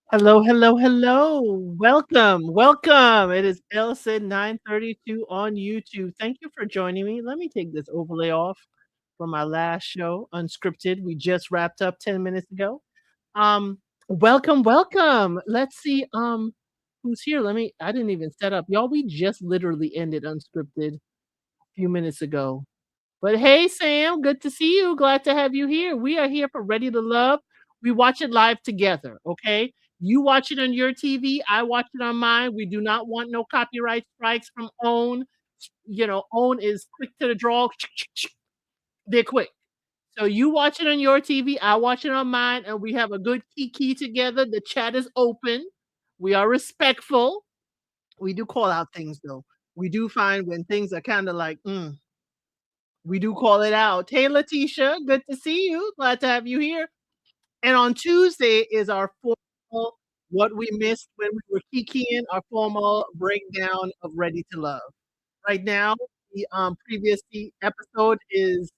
Hello, hello, hello. Welcome, welcome. It is Elsa 932 on YouTube. Thank you for joining me. Let me take this overlay off from my last show, Unscripted. We just wrapped up 10 minutes ago. Um, welcome, welcome. Let's see who's here. I didn't even set up. Y'all, we just literally ended Unscripted a few minutes ago. But hey, Sam, good to see you. Glad to have you here. We are here for Ready to Love. We watch it live together, okay? You watch it on your TV, I watch it on mine. We do not want no copyright strikes from OWN. OWN is quick to the draw. They're quick. So you watch it on your TV, I watch it on mine, and we have a good kiki together. The chat is open. We are respectful. We do call out things though. We do find when things are kind of like, we do call it out. Hey, Letitia, good to see you. Glad to have you here. And on Tuesday is our formal what we missed when we were kikiing, our formal breakdown of Ready to Love. Right now, the previous episode is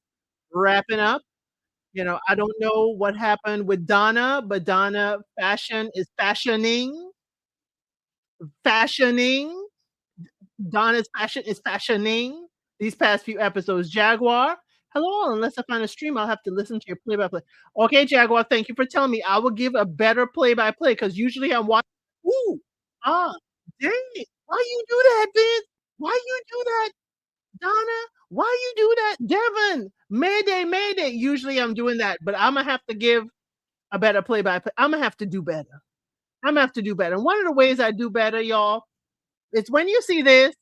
wrapping up. I don't know what happened with Donna, but Donna fashion is fashioning. Donna's fashion is fashioning these past few episodes. Jaguar, hello. Unless I find a stream, I'll have to listen to your play by play. Okay, Jaguar, thank you for telling me. I will give a better play by play because usually I'm watching. Ooh, ah, dang it. Why you do that, Vince? Why you do that, Donna? Why you do that, Devin? Mayday, Mayday. Usually I'm doing that, but I'm gonna have to give a better play by play. I'm gonna have to do better. I'm gonna have to do better. And one of the ways I do better, y'all, it's when you see this,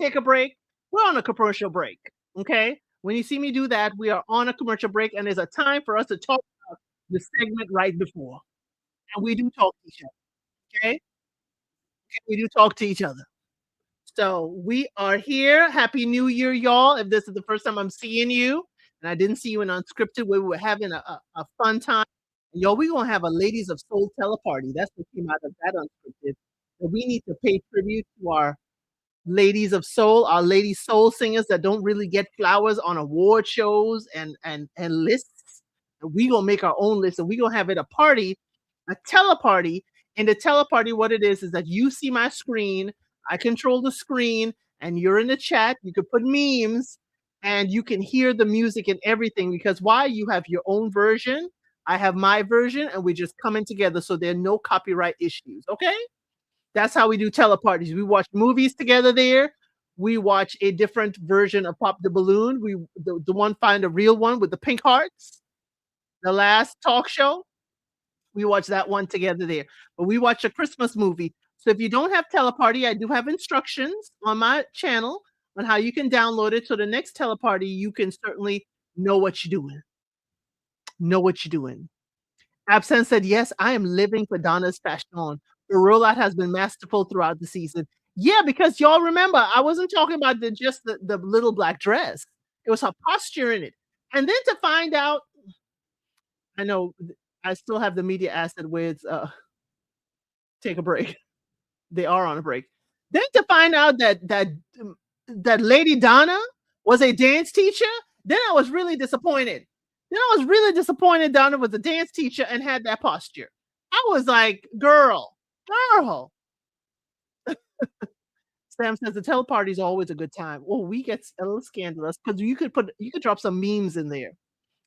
take a break. We're on a commercial break. Okay. When you see me do that, we are on a commercial break, and there's a time for us to talk about the segment right before. And we do talk to each other. Okay. We do talk to each other. So we are here. Happy New Year, y'all. If this is the first time I'm seeing you, and I didn't see you in Unscripted, we were having a fun time. Yo, we're gonna have a Ladies of Soul teleparty. That's what came out of that Unscripted. So we need to pay tribute to our ladies of soul, our lady soul singers that don't really get flowers on award shows and lists. And we gonna make our own list, and we gonna have it a party, a teleparty. And the teleparty, what it is that you see my screen, I control the screen, and you're in the chat. You could put memes, and you can hear the music and everything. Because why? You have your own version, I have my version, and we're just coming together, so there are no copyright issues. Okay. That's how we do teleparties. We watch movies together there. We watch a different version of Pop the Balloon. The one find a real one with the pink hearts. The last talk show. We watch that one together there. But we watch a Christmas movie. So if you don't have teleparty, I do have instructions on my channel on how you can download it. So the next teleparty, you can certainly know what you're doing. Know what you're doing. Absent said, "Yes, I am living for Donna's fashion. The rollout has been masterful throughout the season." Yeah, because y'all remember, I wasn't talking about the little black dress. It was her posture in it. And then to find out, I know I still have the media asset where it's take a break. They are on a break. Then to find out that Lady Donna was a dance teacher, then I was really disappointed. Then I was really disappointed Donna was a dance teacher and had that posture. I was like, girl. Sam says the teleparty is always a good time. Well, we get a little scandalous because you could drop some memes in there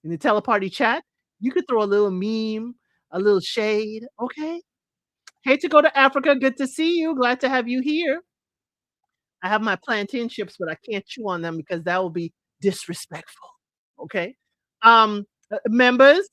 in the teleparty chat. You could throw a little meme, a little shade. Okay. Hate to go to Africa. Good to see you. Glad to have you here. I have my plantain chips, but I can't chew on them because that will be disrespectful. Okay. Members,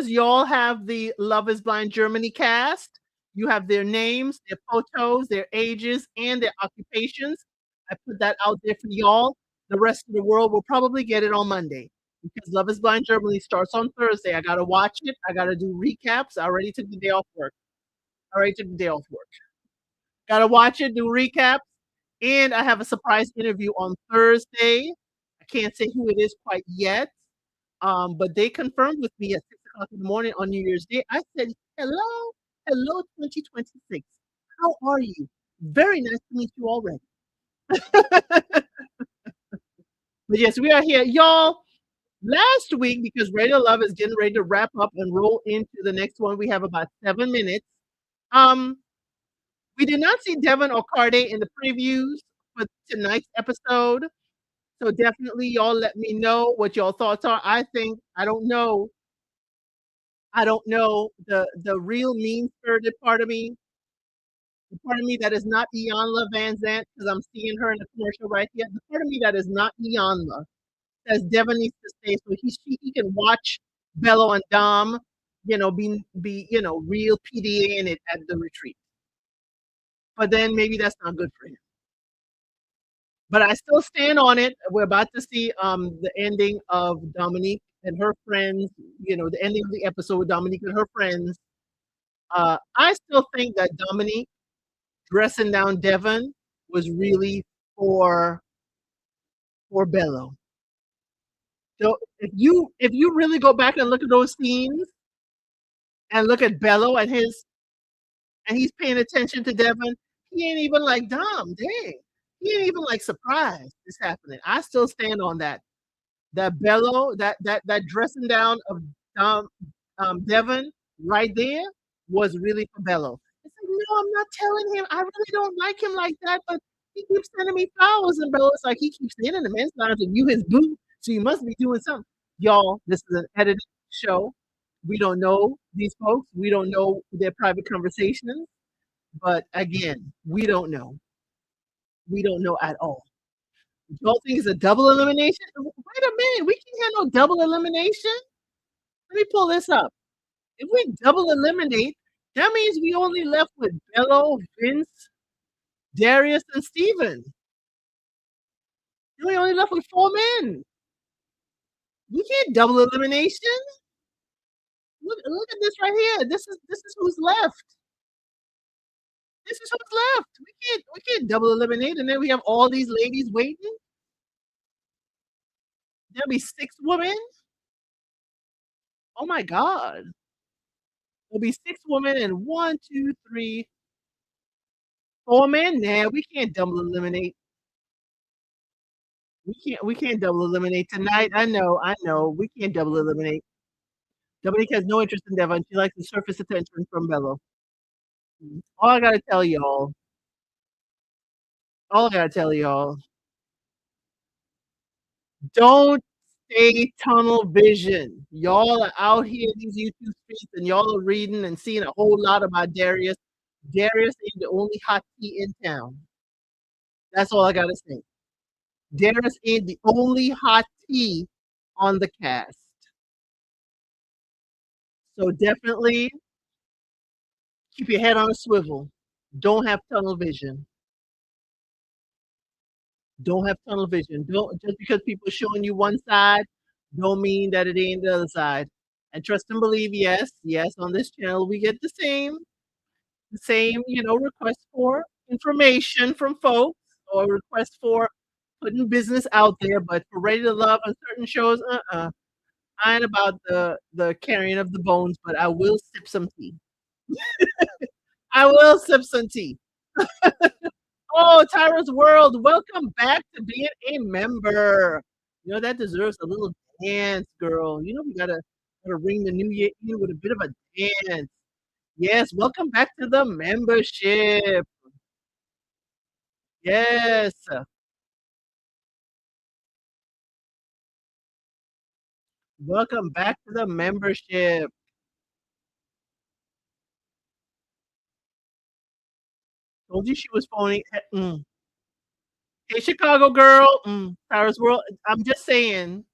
y'all have the Love is Blind Germany cast. You have their names, their photos, their ages, and their occupations. I put that out there for y'all. The rest of the world will probably get it on Monday because Love is Blind Germany starts on Thursday. I got to watch it. I got to do recaps. I already took the day off work. Got to watch it, do recaps. And I have a surprise interview on Thursday. I can't say who it is quite yet, but they confirmed with me at 6 o'clock in the morning on New Year's Day. I said, hello, hello, 2026. How are you? Very nice to meet you already. But yes, we are here. Y'all, Last week, because Radio Love is getting ready to wrap up and roll into the next one, we have about 7 minutes. Um, we did not see Devin or Carde in the previews for tonight's episode. So definitely y'all let me know what y'all thoughts are. I don't know the real mean spirited part of me, the part of me that is not Iyanla Van Zant, because I'm seeing her in the commercial right here. The part of me that is not Iyanla says Devin needs to stay so he can watch Bello and Dom, be real PDA in it at the retreat. But then maybe that's not good for him. But I still stand on it. We're about to see the ending of Dominique and her friends. The ending of the episode with Dominique and her friends. I still think that Dominique dressing down Devon was really for Bello. So if you really go back and look at those scenes and look at Bello and he's paying attention to Devon, he ain't even like Dom. Dang, he ain't even like surprised it's happening. I still stand on that. That Bello, that dressing down of um, Devon right there was really for Bello. It's like, no, I'm not telling him. I really don't like him like that, but he keeps sending me flowers, and Bella's like, he keeps staying in the men's lounge, and you his boo, so you must be doing something. Y'all, this is an edited show. We don't know these folks. We don't know their private conversations. But again, we don't know. We don't know at all. Y'all think it's a double elimination? Wait a minute. We can't have no double elimination. Let me pull this up. If we double eliminate, that means we only left with Bello, Vince, Darius, and Steven. We only left with 4 men. We can't double elimination. Look at this right here. This is who's left. This is who's left. We can't double eliminate, and then we have all these ladies waiting. There'll be 6 women. Oh my god. There'll be 6 women and 4 men. Nah, we can't double eliminate. We can't double eliminate tonight. I know. We can't double eliminate. Dominique has no interest in Devon. She likes the surface attention from Bello. All I gotta tell y'all. All I gotta tell y'all. Don't stay tunnel vision. Y'all are out here in these YouTube streets and y'all are reading and seeing a whole lot about Darius. Darius is the only hot tea in town. That's all I gotta say. Darius is the only hot tea on the cast. So definitely keep your head on a swivel. Don't have tunnel vision. Don't have tunnel vision. Don't just because people are showing you one side, don't mean that it ain't the other side. And trust and believe, yes, on this channel we get the same, request for information from folks or request for putting business out there. But for Ready to Love on certain shows, I ain't about the carrying of the bones, but I will sip some tea. I will sip some tea. Oh, Tyra's World, welcome back to being a member. That deserves a little dance, girl. We gotta ring the new year in with a bit of a dance. Yes, welcome back to the membership. Yes. Welcome back to the membership. Told you she was phony. Hey, Chicago girl. Tyra's World. I'm just saying,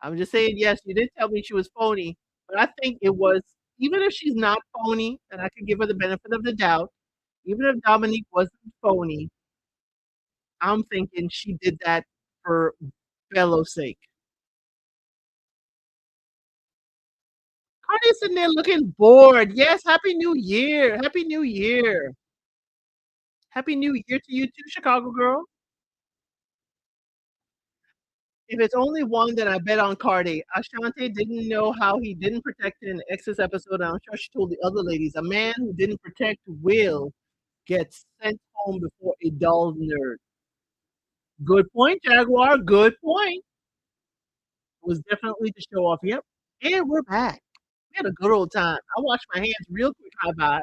yes, you did tell me she was phony, but I think it was, even if she's not phony, and I could give her the benefit of the doubt, even if Dominique wasn't phony, I'm thinking she did that for Bello's sake. Cardi's sitting there looking bored. Yes, Happy New Year. Happy New Year. Happy New Year to you too, Chicago girl. If it's only one, then I bet on Cardi. Ashante didn't know how he didn't protect her in the Exodus episode. And I'm sure she told the other ladies, a man who didn't protect will get sent home before a dull nerd. Good point, Jaguar. Good point. was definitely to show off. Yep, and we're back. We had a good old time. I washed my hands real quick, high five.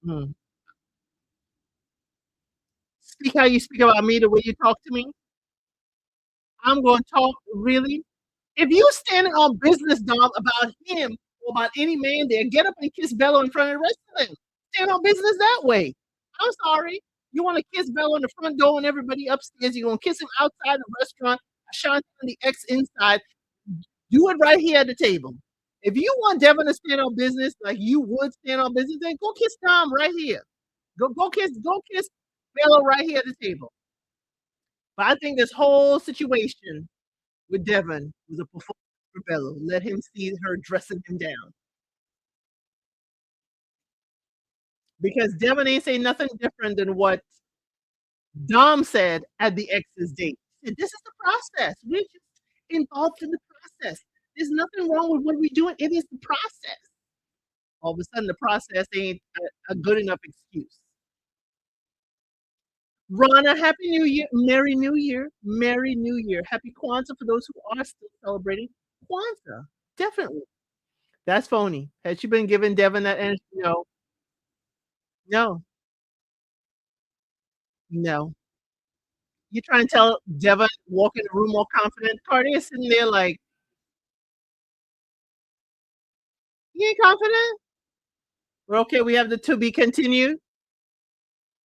Mm. Speak how you speak about me the way you talk to me. I'm gonna talk really. If you standing on business, Dom, about him or about any man there, get up and kiss Bella in front of the rest of them. Stand on business that way. I'm sorry. You want to kiss Bella in the front door and everybody upstairs. You're gonna kiss him outside the restaurant, Ashanti and the ex inside. Do it right here at the table. If you want Devin to stand on business like you would stand on business, then go kiss Tom right here. Go kiss Bella right here at the table. But I think this whole situation with Devin was a performance for Bella. Let him see her dressing him down. Because Devin ain't say nothing different than what Dom said at the ex's date. He said, this is the process. We're just involved in the process. There's nothing wrong with what we're doing. It is the process. All of a sudden, the process ain't a good enough excuse. Rana, Happy New Year. Merry New Year. Merry New Year. Happy Kwanzaa for those who are still celebrating Kwanzaa. Definitely. That's phony. Has she been giving Devin that energy? No, no, no. You trying to tell Devin walk in the room more confident? Cardi is sitting there like, you ain't confident? Well, okay, we have the to be continued.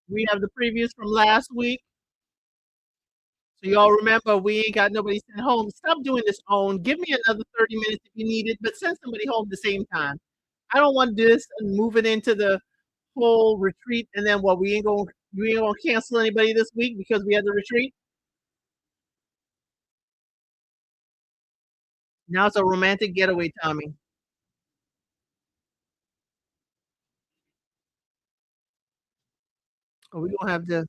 We have the previews from last week. So y'all remember we ain't got nobody sent home. Stop doing this own. Give me another 30 minutes if you need it, but send somebody home at the same time. I don't want this and move it into the whole retreat and then what we ain't gonna cancel anybody this week because we had the retreat. Now it's a romantic getaway, Tommy. Oh, we gonna have to.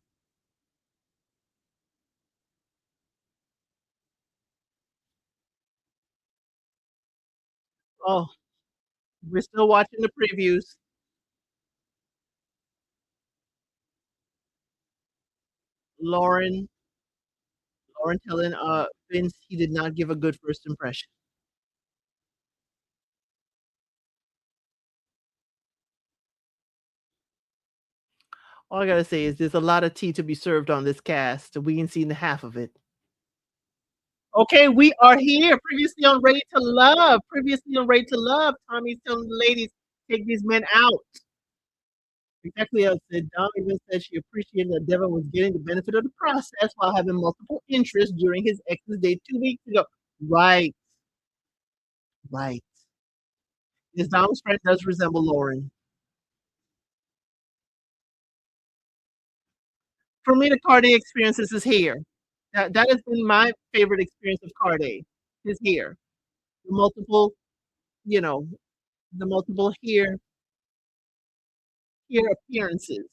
Oh, we're still watching the previews. Lauren, Lauren telling Vince he did not give a good first impression. All I gotta say is there's a lot of tea to be served on this cast. We ain't seen the half of it. Okay, we are here. Previously on Ready to Love. Previously on Ready to Love. Tommy's telling the ladies, take these men out. Exactly as said. Dom even said she appreciated that Devin was getting the benefit of the process while having multiple interests during his ex's date 2 weeks ago. Right, right. His Dom's friend does resemble Lauren. For me, the Cardi experiences is here. That has been my favorite experience of Cardi. Is here. The multiple, you know, the multiple here appearances.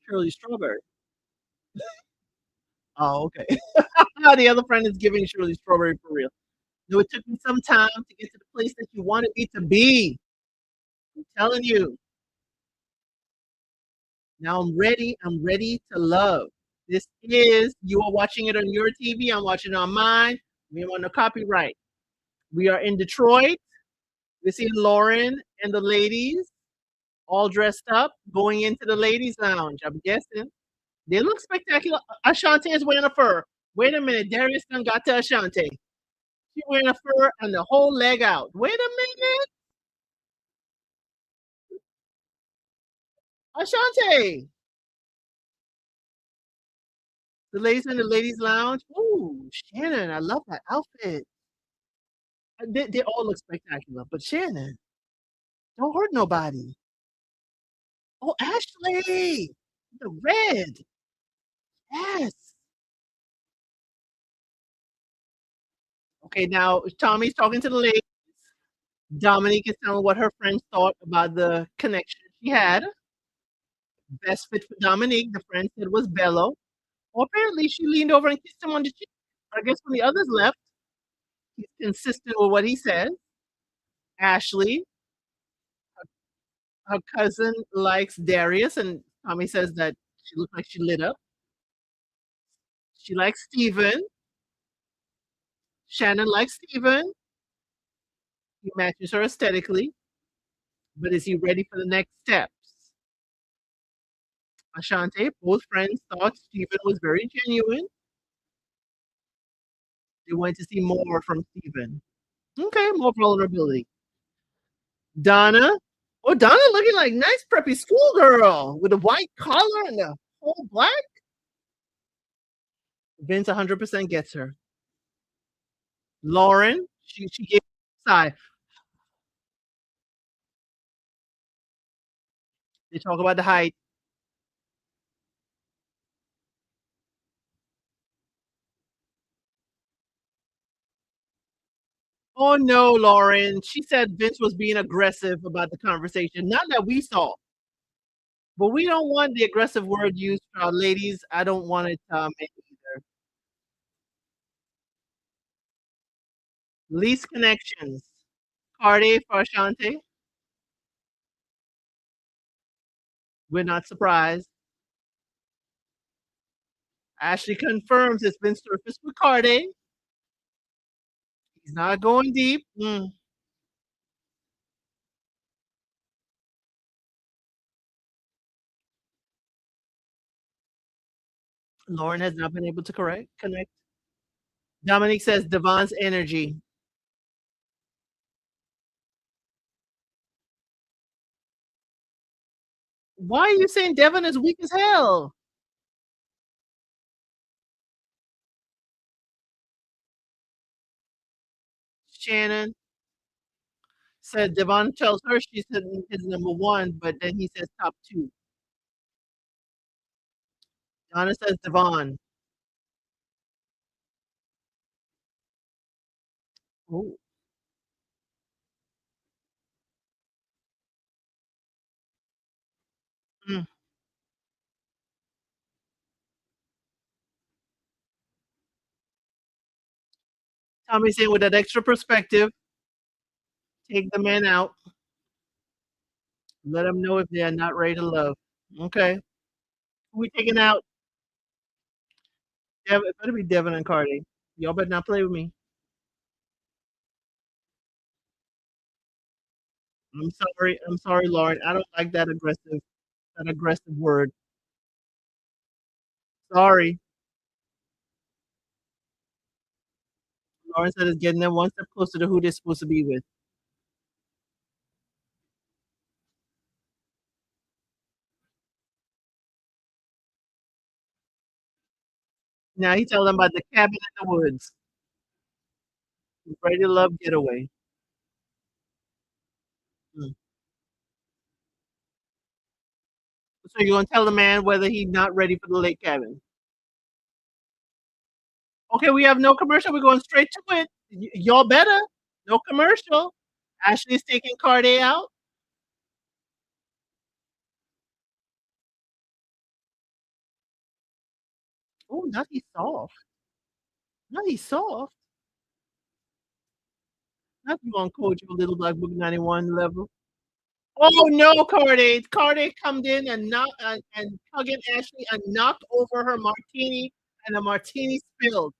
Shirley Strawberry. Oh, okay. The other friend is giving Shirley Strawberry for real. No, it took me some time to get to the place that you wanted me to be. I'm telling you. Now I'm ready. I'm ready to love. This is, you are watching it on your TV. I'm watching it on mine. We want no copyright. We are in Detroit. We see Lauren and the ladies all dressed up going into the ladies' lounge. I'm guessing. They look spectacular. Ashanti is wearing a fur. Wait a minute. Darius done got to Ashanti. She wearing a fur and the whole leg out. Wait a minute. Ashanti. The ladies in the ladies' lounge. Ooh, Shannon, I love that outfit. They all look spectacular. But Shannon, don't hurt nobody. Oh, Ashley. The red. Yes. Okay, now Tommy's talking to the lady. Dominique is telling what her friends thought about the connection she had. Best fit for Dominique, the friend said was Bello. Well, apparently she leaned over and kissed him on the cheek. I guess when the others left, he's consistent with what he said. Ashley, her cousin, likes Darius, and Tommy says that she looked like she lit up. She likes Steven. Shannon likes Steven. He matches her aesthetically, but is he ready for the next steps? Ashante, both friends thought Steven was very genuine. They wanted to see more from Steven. Okay, more vulnerability. Donna. Oh, Donna looking like nice preppy schoolgirl with a white collar and the whole black. Vince 100% gets her. Lauren, she gave a sigh. They talk about the height. Oh no, Lauren. She said Vince was being aggressive about the conversation. Not that we saw, but we don't want the aggressive word used for our ladies. I don't want it either. Least connections. Cardi for Ashante. We're not surprised. Ashley confirms it's been surfaced with Cardi. He's not going deep. Lauren has not been able to connect. Dominique says Devon's energy. Why are you saying Devon is weak as hell? Shannon said Devon tells her she's his number one, but then he says top two. Donna says Devon. Oh, mm. Tommy saying with that extra perspective, take the man out. Let them know if they are not ready to love. Okay. Who we taking out? Devin, it better be Devin and Cardi. Y'all better not play with me. I'm sorry. I'm sorry, Lauren. I don't like that aggressive word. Sorry. Lauren said it's getting them one step closer to who they're supposed to be with. Now he telling them about the cabin in the woods. Ready to love getaway. Mm. So you're gonna tell the man whether he's not ready for the lake cabin. Okay, we have no commercial. We're going straight to it. Y'all better. No commercial. Ashley's taking Cardi out. Oh, not he's soft. Not he's soft. Not you on Coach your little black book 91 level. Oh no, Cardi. Cardi come in and hugging Ashley and knocked over her martini and the martini spilled.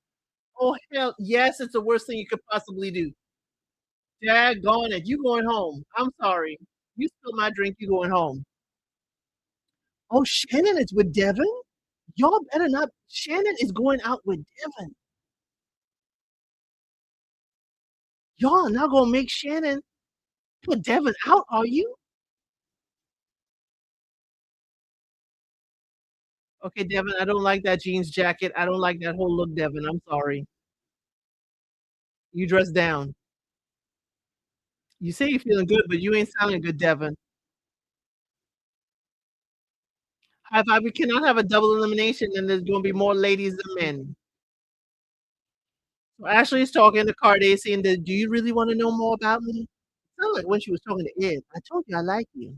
Oh hell yes, it's the worst thing you could possibly do. Daggone it. You going home. I'm sorry. You spilled my drink, you going home. Oh, Shannon is with Devin? Y'all better not. Shannon is going out with Devin. Y'all not gonna make Shannon put Devin out, are you? Okay, Devin, I don't like that jeans jacket. I don't like that whole look, Devin. I'm sorry. You dress down. You say you're feeling good, but you ain't sounding good, Devin. High five. We cannot have a double elimination, and there's gonna be more ladies than men. So Ashley's talking to Cardi, saying that, do you really want to know more about me? Sound like when she was talking to Ed. I told you I like you.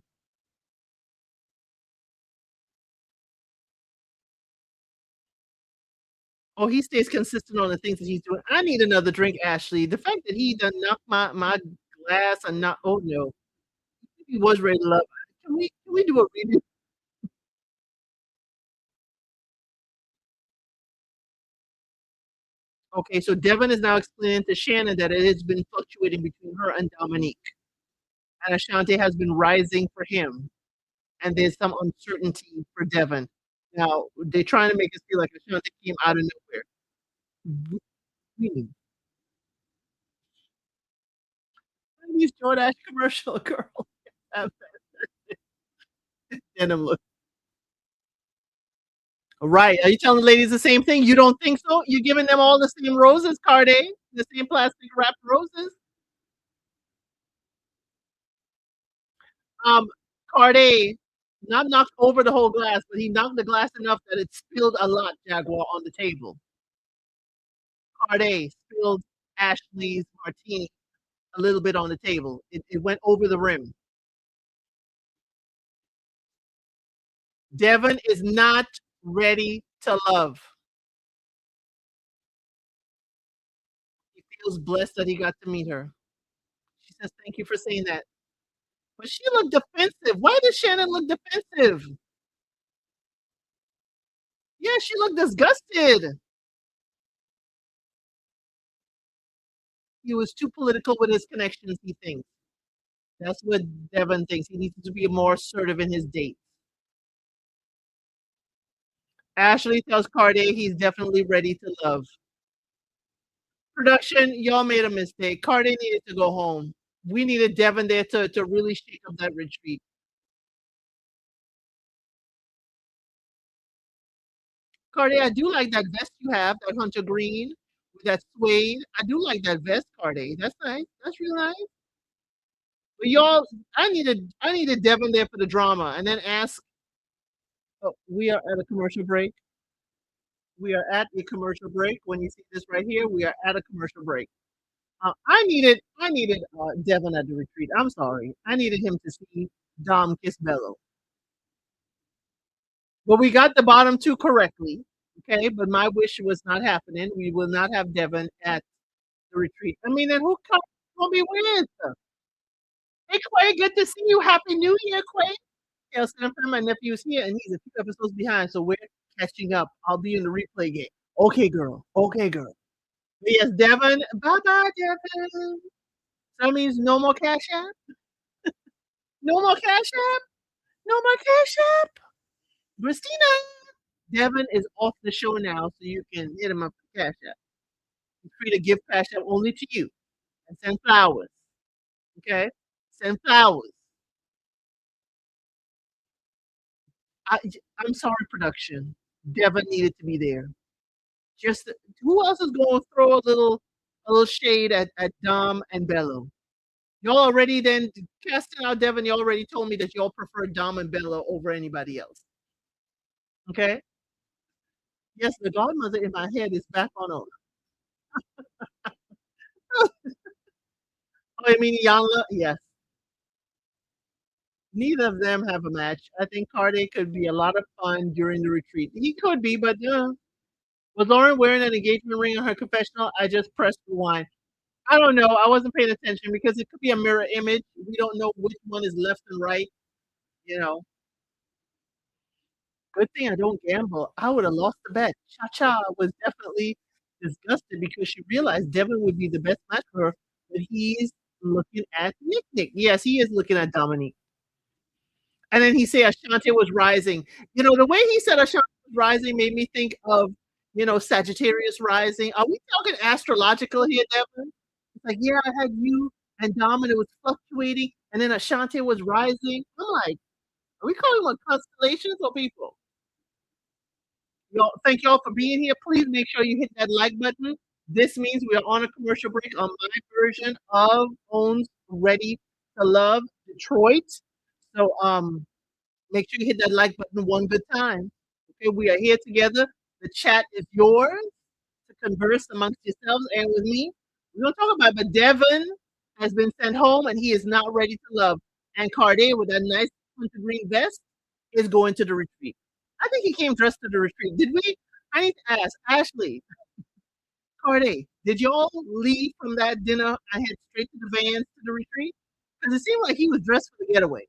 Oh, he stays consistent on the things that he's doing. I need another drink, Ashley. The fact that he done knocked my glass and not oh no. He was ready to love. Can we do a redo? Okay, so Devin is now explaining to Shannon that it has been fluctuating between her and Dominique, and Ashante has been rising for him, and there's some uncertainty for Devin. Now, they're trying to make us feel like Ashante came out of nowhere. Really? Chinese DoorDash commercial, girl. Have that denim look. Right. Are you telling the ladies the same thing? You don't think so? You're giving them all the same roses, Carde? The same plastic wrapped roses? Um, Carde not knocked over the whole glass, but he knocked the glass enough that it spilled a lot, Jaguar, on the table. Carde spilled Ashley's martini a little bit on the table. It went over the rim. Devin is not ready to love. He feels blessed that he got to meet her. She says, "Thank you for saying that." But she looked defensive. Why did Shannon look defensive? Yeah, she looked disgusted. He was too political with his connections, he thinks. That's what Devin thinks. He needs to be more assertive in his dates. Ashley tells Carde he's definitely ready to love. Production, y'all made a mistake. Carde needed to go home. We needed Devin there to really shake up that retreat. Cardi, I do like that vest you have, that hunter green with that suede. I do like that vest, Cardi. That's nice. That's real nice. But y'all, I needed Devin there for the drama, and then ask. Oh, we are at a commercial break. We are at a commercial break. When you see this right here, we are at a commercial break. I needed Devin at the retreat. I'm sorry. I needed him to see Dom kiss Bello. But we got the bottom two correctly. Okay, but my wish was not happening. We will not have Devin at the retreat. I mean, and who comes gonna be with? Hey, Quay, good to see you. Happy New Year, Quay. Yeah, so my nephew's here, and he's a few episodes behind, so we're catching up. I'll be in the replay game. Okay, girl. Okay, girl. But yes, Devin. Bye, bye, Devin. So that means no more Cash App. No more Cash App. No more Cash App. Christina. Devin is off the show now, so you can hit him up for Cash App. He's free to give Cash App only to you and send flowers. Okay? Send flowers. I, I'm sorry, production. Devin needed to be there. Just who else is going to throw a little shade at Dom and Bello? Y'all already then casting out Devin. You already told me that y'all prefer Dom and Bello over anybody else. Okay. Yes, the godmother in my head is back on. Oh, I mean Yanla. Yes. Neither of them have a match. I think Cardi could be a lot of fun during the retreat. He could be, but was Lauren wearing an engagement ring on her confessional? I just pressed rewind. I don't know. I wasn't paying attention because it could be a mirror image. We don't know which one is left and right. You know, good thing I don't gamble. I would have lost the bet. Cha Cha was definitely disgusted because she realized Devin would be the best match for her, but he's looking at Nick Nick. Yes, he is looking at Dominique. And then he said Ashante was rising. The way he said Ashante was rising made me think of, Sagittarius rising. Are we talking astrological here, Devin? It's like, yeah, I had you and Dom, and it was fluctuating, and then Ashante was rising. I'm like, are we calling them constellations or people? Y'all, thank y'all for being here. Please make sure you hit that like button. This means we are on a commercial break on my version of Owns Ready to Love Detroit. So make sure you hit that like button one good time. Okay, we are here together. The chat is yours to converse amongst yourselves and with me. We're gonna talk about it, but Devin has been sent home and he is not ready to love. And Carde with that nice hunter green vest is going to the retreat. I think he came dressed to the retreat. Did we? I need to ask Ashley, Carde, did y'all leave from that dinner and head straight to the vans to the retreat? Because it seemed like he was dressed for the getaway.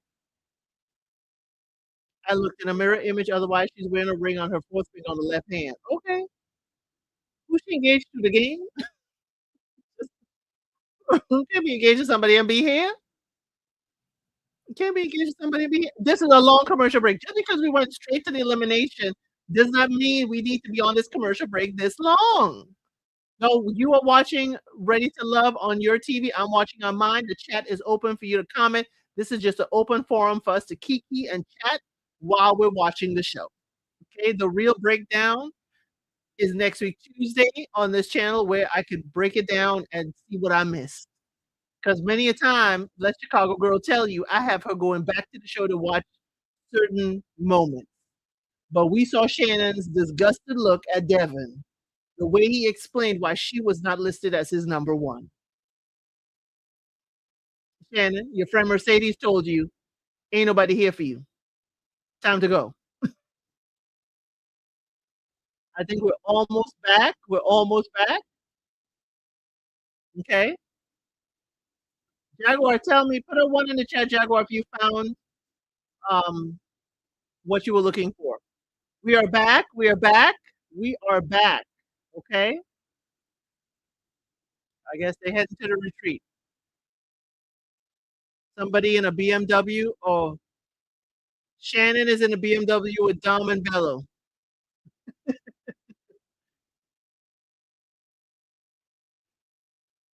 I looked in a mirror image, otherwise she's wearing a ring on her fourth finger on the left hand. Okay. Who's she engaged to, the game? Who can be engaged to somebody and be here? You can't be engaged to somebody and be here. This is a long commercial break. Just because we went straight to the elimination does not mean we need to be on this commercial break this long. No, you are watching Ready to Love on your TV. I'm watching on mine. The chat is open for you to comment. This is just an open forum for us to kiki and chat while we're watching the show. Okay, the real breakdown is next week Tuesday on this channel where I could break it down and see what I missed. Because many a time, let Chicago Girl tell you, I have her going back to the show to watch certain moments. But we saw Shannon's disgusted look at Devin, the way he explained why she was not listed as his number one. Shannon, your friend Mercedes told you, ain't nobody here for you. Time to go. I think we're almost back. We're almost back. Okay. Jaguar, tell me, put a one in the chat, Jaguar, if you found um what you were looking for. We are back. We are back. We are back. Okay. I guess they heading to the retreat. Somebody in a BMW. Oh, Shannon is in a BMW with Dom and Bello.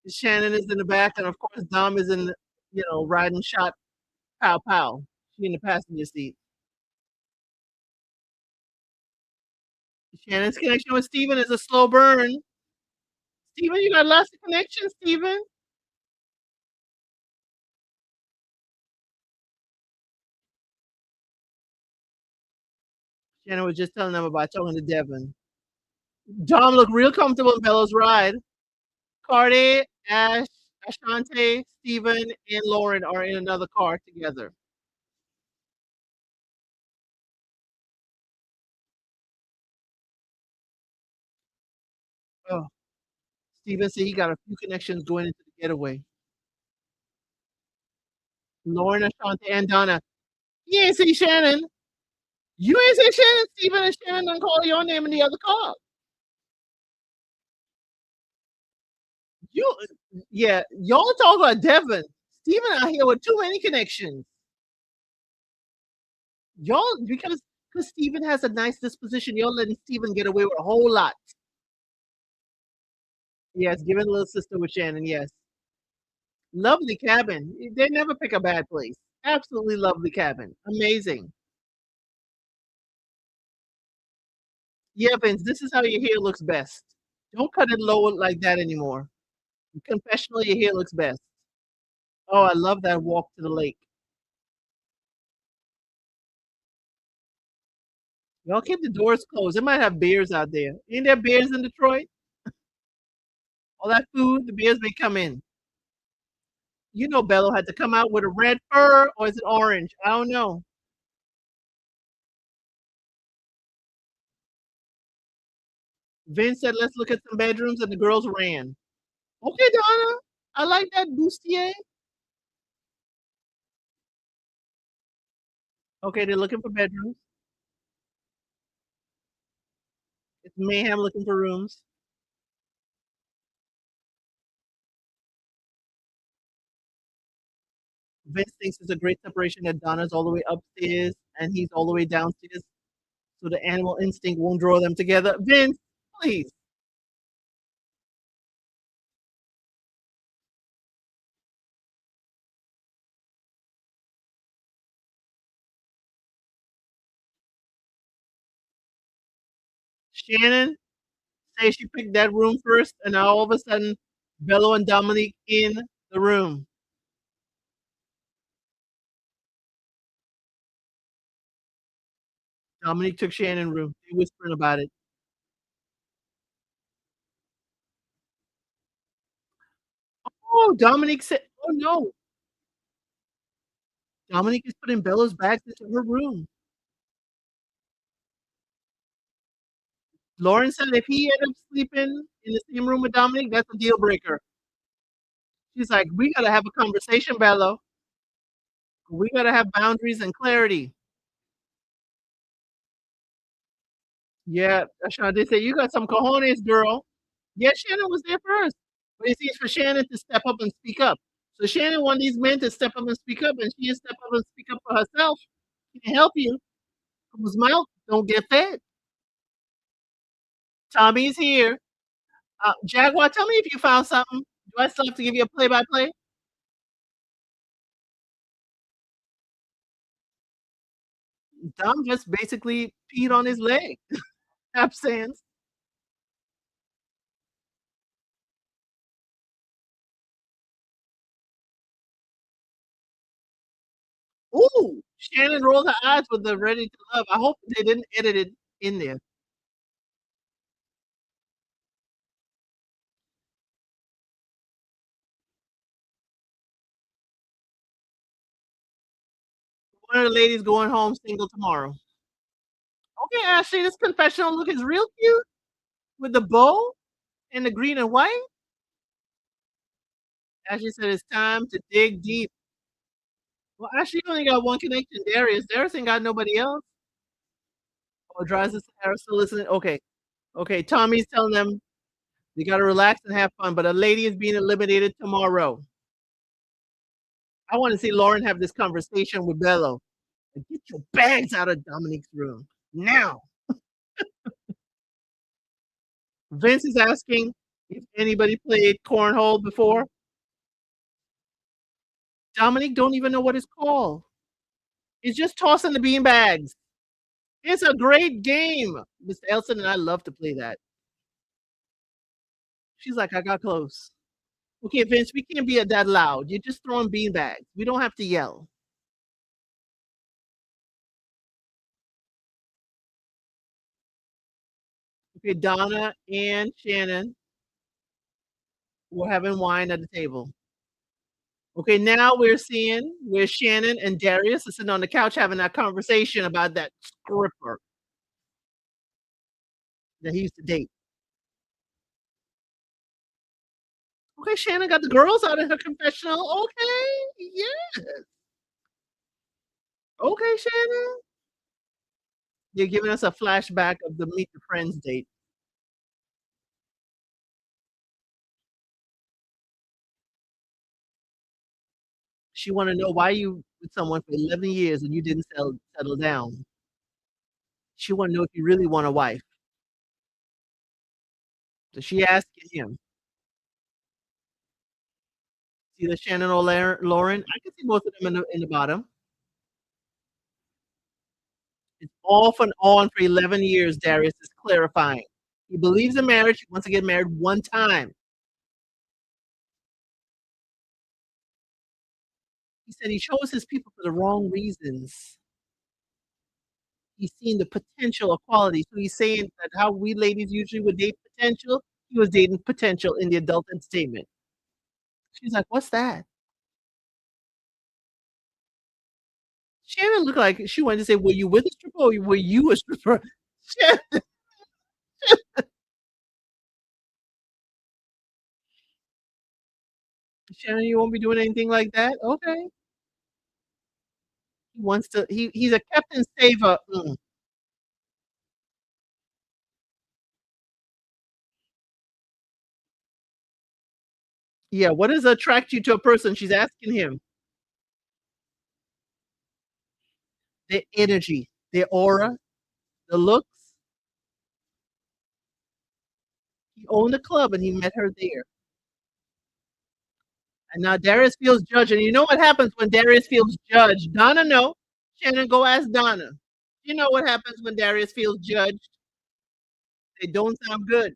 Shannon is in the back, and of course, Dom is in, riding shot, pow pow. She in the passenger seat. Shannon's connection with Steven is a slow burn. Steven, you got lots of connections, Steven. Shannon was just telling them about talking to Devin. Dom looked real comfortable in Bella's ride. Cardi, Ash, Ashante, Steven, and Lauren are in another car together. Oh, Steven said he got a few connections going into the getaway. Lauren, Ashante, and Donna. You ain't see Shannon. You ain't say Shannon, Steven, and Shannon don't call your name in the other car. You, yeah, y'all talk about Devin. Steven out here with too many connections. Y'all, because Steven has a nice disposition, y'all letting Steven get away with a whole lot. Yes, giving little sister with Shannon, yes. Lovely cabin. They never pick a bad place. Absolutely lovely cabin. Amazing. Yeah, Vince, this is how your hair looks best. Don't cut it low like that anymore. Confessional, your hair looks best. Oh, I love that walk to the lake. Y'all keep the doors closed. They might have bears out there. Ain't there bears in Detroit? All that food, the bears may come in. You know Bello had to come out with a red fur, or is it orange? I don't know. Vince said, let's look at some bedrooms, and the girls ran. Okay, Donna. I like that bustier. Okay, they're looking for bedrooms. It's Mayhem looking for rooms. Vince thinks it's a great separation that Donna's all the way upstairs and he's all the way downstairs, so the animal instinct won't draw them together. Vince, please. Shannon say she picked that room first, and now all of a sudden, Bello and Dominique in the room. Dominique took Shannon's room. They whispering about it. Oh, Dominique said, "Oh no, Dominique is putting Bella's bags into her room." Lauren said if he ended up sleeping in the same room with Dominique, that's a deal breaker. She's like, "We gotta have a conversation, Bello. We gotta have boundaries and clarity." Yeah, Ashante said, "You got some cojones, girl." Yeah, Shannon was there first. But it seems for Shannon to step up and speak up. So Shannon wanted these men to step up and speak up, and she didn't step up and speak up for herself. She can help you. Whose mouth don't get fed. Tommy's here. Jaguar, tell me if you found something. Do I still have to give you a play-by-play? Dom just basically peed on his leg. Absence. Ooh, Shannon rolled her eyes with the "Ready to Love." I hope they didn't edit it in there. One of the ladies going home single tomorrow. Okay, Ashley, this confessional look is real cute with the bow and the green and white. Ashley said it's time to dig deep. Well, Ashley only got one connection, Darius. Darius ain't got nobody else. Oh, drives us Harris still listening. Okay. Okay. Tommy's telling them they gotta relax and have fun, but a lady is being eliminated tomorrow. I want to see Lauren have this conversation with Bello. Like, get your bags out of Dominique's room now. Vince is asking if anybody played cornhole before. Dominique don't even know what it's called. It's just tossing the bean bags. It's a great game. Mr. Elson and I love to play that. She's like, I got close. Okay, Vince, we can't be that loud. You're just throwing bean bags. We don't have to yell. Okay, Donna and Shannon were having wine at the table. Okay, now we're seeing where Shannon and Darius are sitting on the couch having that conversation about that stripper that he used to date. Okay, Shannon got the girls out in her confessional. Okay, yeah. Okay, Shannon. You're giving us a flashback of the Meet the Friends date. She want to know why you with someone for 11 years and you didn't settle down. She want to know if you really want a wife. So she asking him. See the Shannon or Lauren? I can see both of them in the bottom. It's off and on for 11 years, Darius is clarifying. He believes in marriage. He wants to get married one time. He said he chose his people for the wrong reasons. He's seen the potential of quality. So he's saying that how we ladies usually would date potential, he was dating potential in the adult entertainment. She's like, what's that? Shannon looked like she wanted to say, were you with a stripper or were you a stripper? Shannon, Shannon, you won't be doing anything like that? Okay. He wants to, he's a Captain Saver. Yeah, what does attract you to a person? She's asking him. Their energy, their aura, the looks. He owned a club and he met her there. And now Darius feels judged. And you know what happens when Darius feels judged? Donna, no. Shannon, go ask Donna. You know what happens when Darius feels judged? They don't sound good.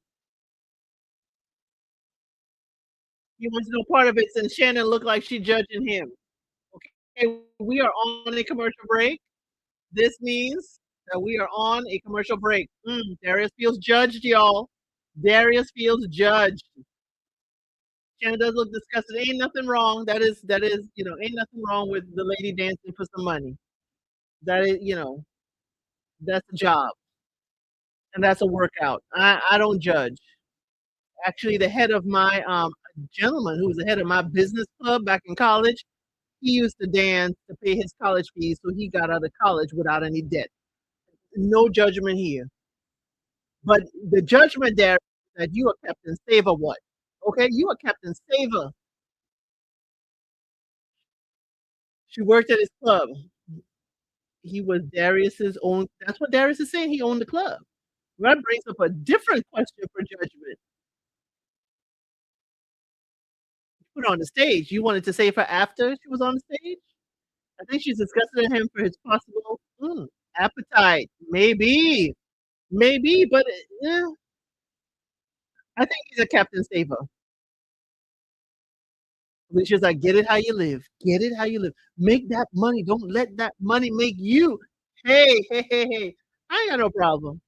He wants no part of it since Shannon looked like she judging him. Okay, we are on a commercial break. This means that we are on a commercial break. Darius feels judged, y'all. Darius feels judged. Shannon does look disgusted. Ain't nothing wrong. That is, ain't nothing wrong with the lady dancing for some money. That is, that's a job and that's a workout. I don't judge. Actually, the head of my gentleman who was the head of my business club back in college, he used to dance to pay his college fees, so he got out of college without any debt. No judgment here. But the judgment there that you a Captain Saver what? Okay, you a Captain Saver. She worked at his club. He was Darius's own that's what Darius is saying, he owned the club. That brings up a different question for judgment. Put her on the stage. You wanted to save her after she was on the stage? I think she's disgusted at him for his possible appetite. Maybe, maybe, but I think he's a Captain Saver. Which is like, get it how you live. Get it how you live. Make that money. Don't let that money make you. Hey, hey, hey, hey. I ain't got no problem.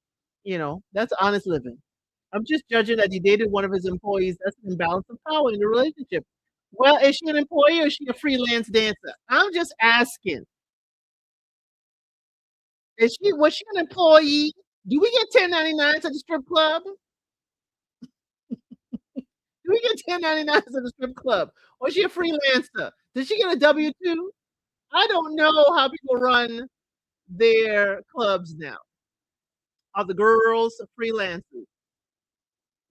That's honest living. I'm just judging that he dated one of his employees. That's an imbalance of power in the relationship. Well, is she an employee or is she a freelance dancer? I'm just asking. Was she an employee? Do we get 1099s at the strip club? Do we get 1099s at the strip club? Or is she a freelancer? Did she get a W-2? I don't know how people run their clubs now. Are the girls freelancers?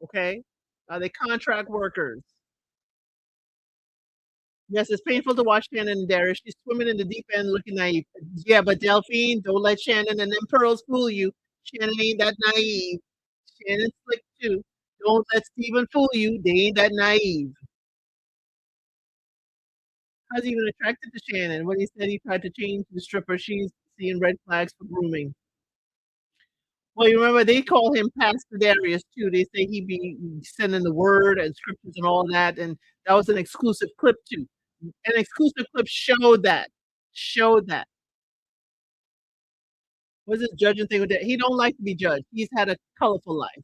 Okay. Are they contract workers? Yes, it's painful to watch Shannon and Darius. She's swimming in the deep end looking naive. Yeah, but Delphine, don't let Shannon and them pearls fool you. Shannon ain't that naive. Shannon's slick too. Don't let Steven fool you. They ain't that naive. How's he even attracted to Shannon? When he said he tried to change the stripper, she's seeing red flags for grooming. Well, you remember they call him Pastor Darius too. They say he be sending the word and scriptures and all that, and that was an exclusive clip too. An exclusive clip showed that. Showed that. What's this judging thing with that? He don't like to be judged. He's had a colorful life.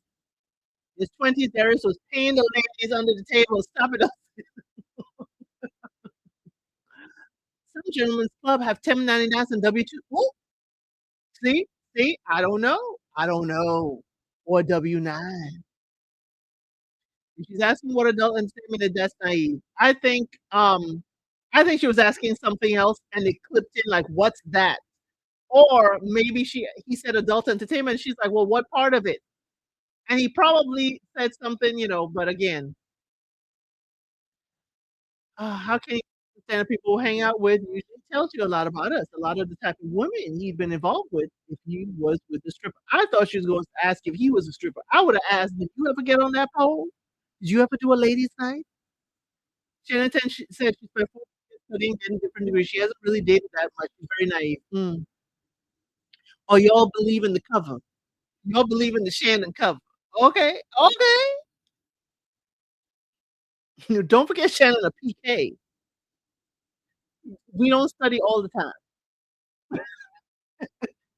His 20s, Darius was paying the ladies under the table. Stop it. Some gentlemen's club have 1099s and W-2. Ooh, see? See? I don't know. I don't know. Or W-9. She's asking what adult entertainment is that's naive. I think she was asking something else and it clipped in like, what's that? Or maybe he said adult entertainment. And she's like, well, what part of it? And he probably said something, but again, how can he understand people who hang out with usually tells you a lot about us, a lot of the type of women he'd been involved with if he was with the stripper. I thought she was going to ask if he was a stripper. I would have asked, did you ever get on that pole? Did you ever do a ladies' night? Shannon said she spent 4 years studying 10 different degrees. She hasn't really dated that much. She's very naive. Oh, y'all believe in the cover. Y'all believe in the Shannon cover. Okay, okay. Don't forget Shannon a PK. We don't study all the time.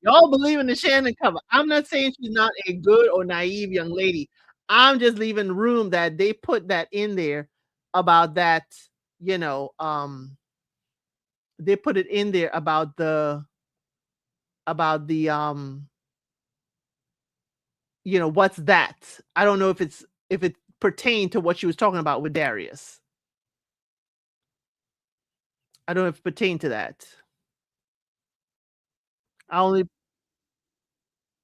Y'all believe in the Shannon cover. I'm not saying she's not a good or naive young lady. I'm just leaving room that they put that in there about that, you know, um, they put it in there about the what's that? I don't know if it pertained to what she was talking about with Darius. I don't know if it pertained to that. I only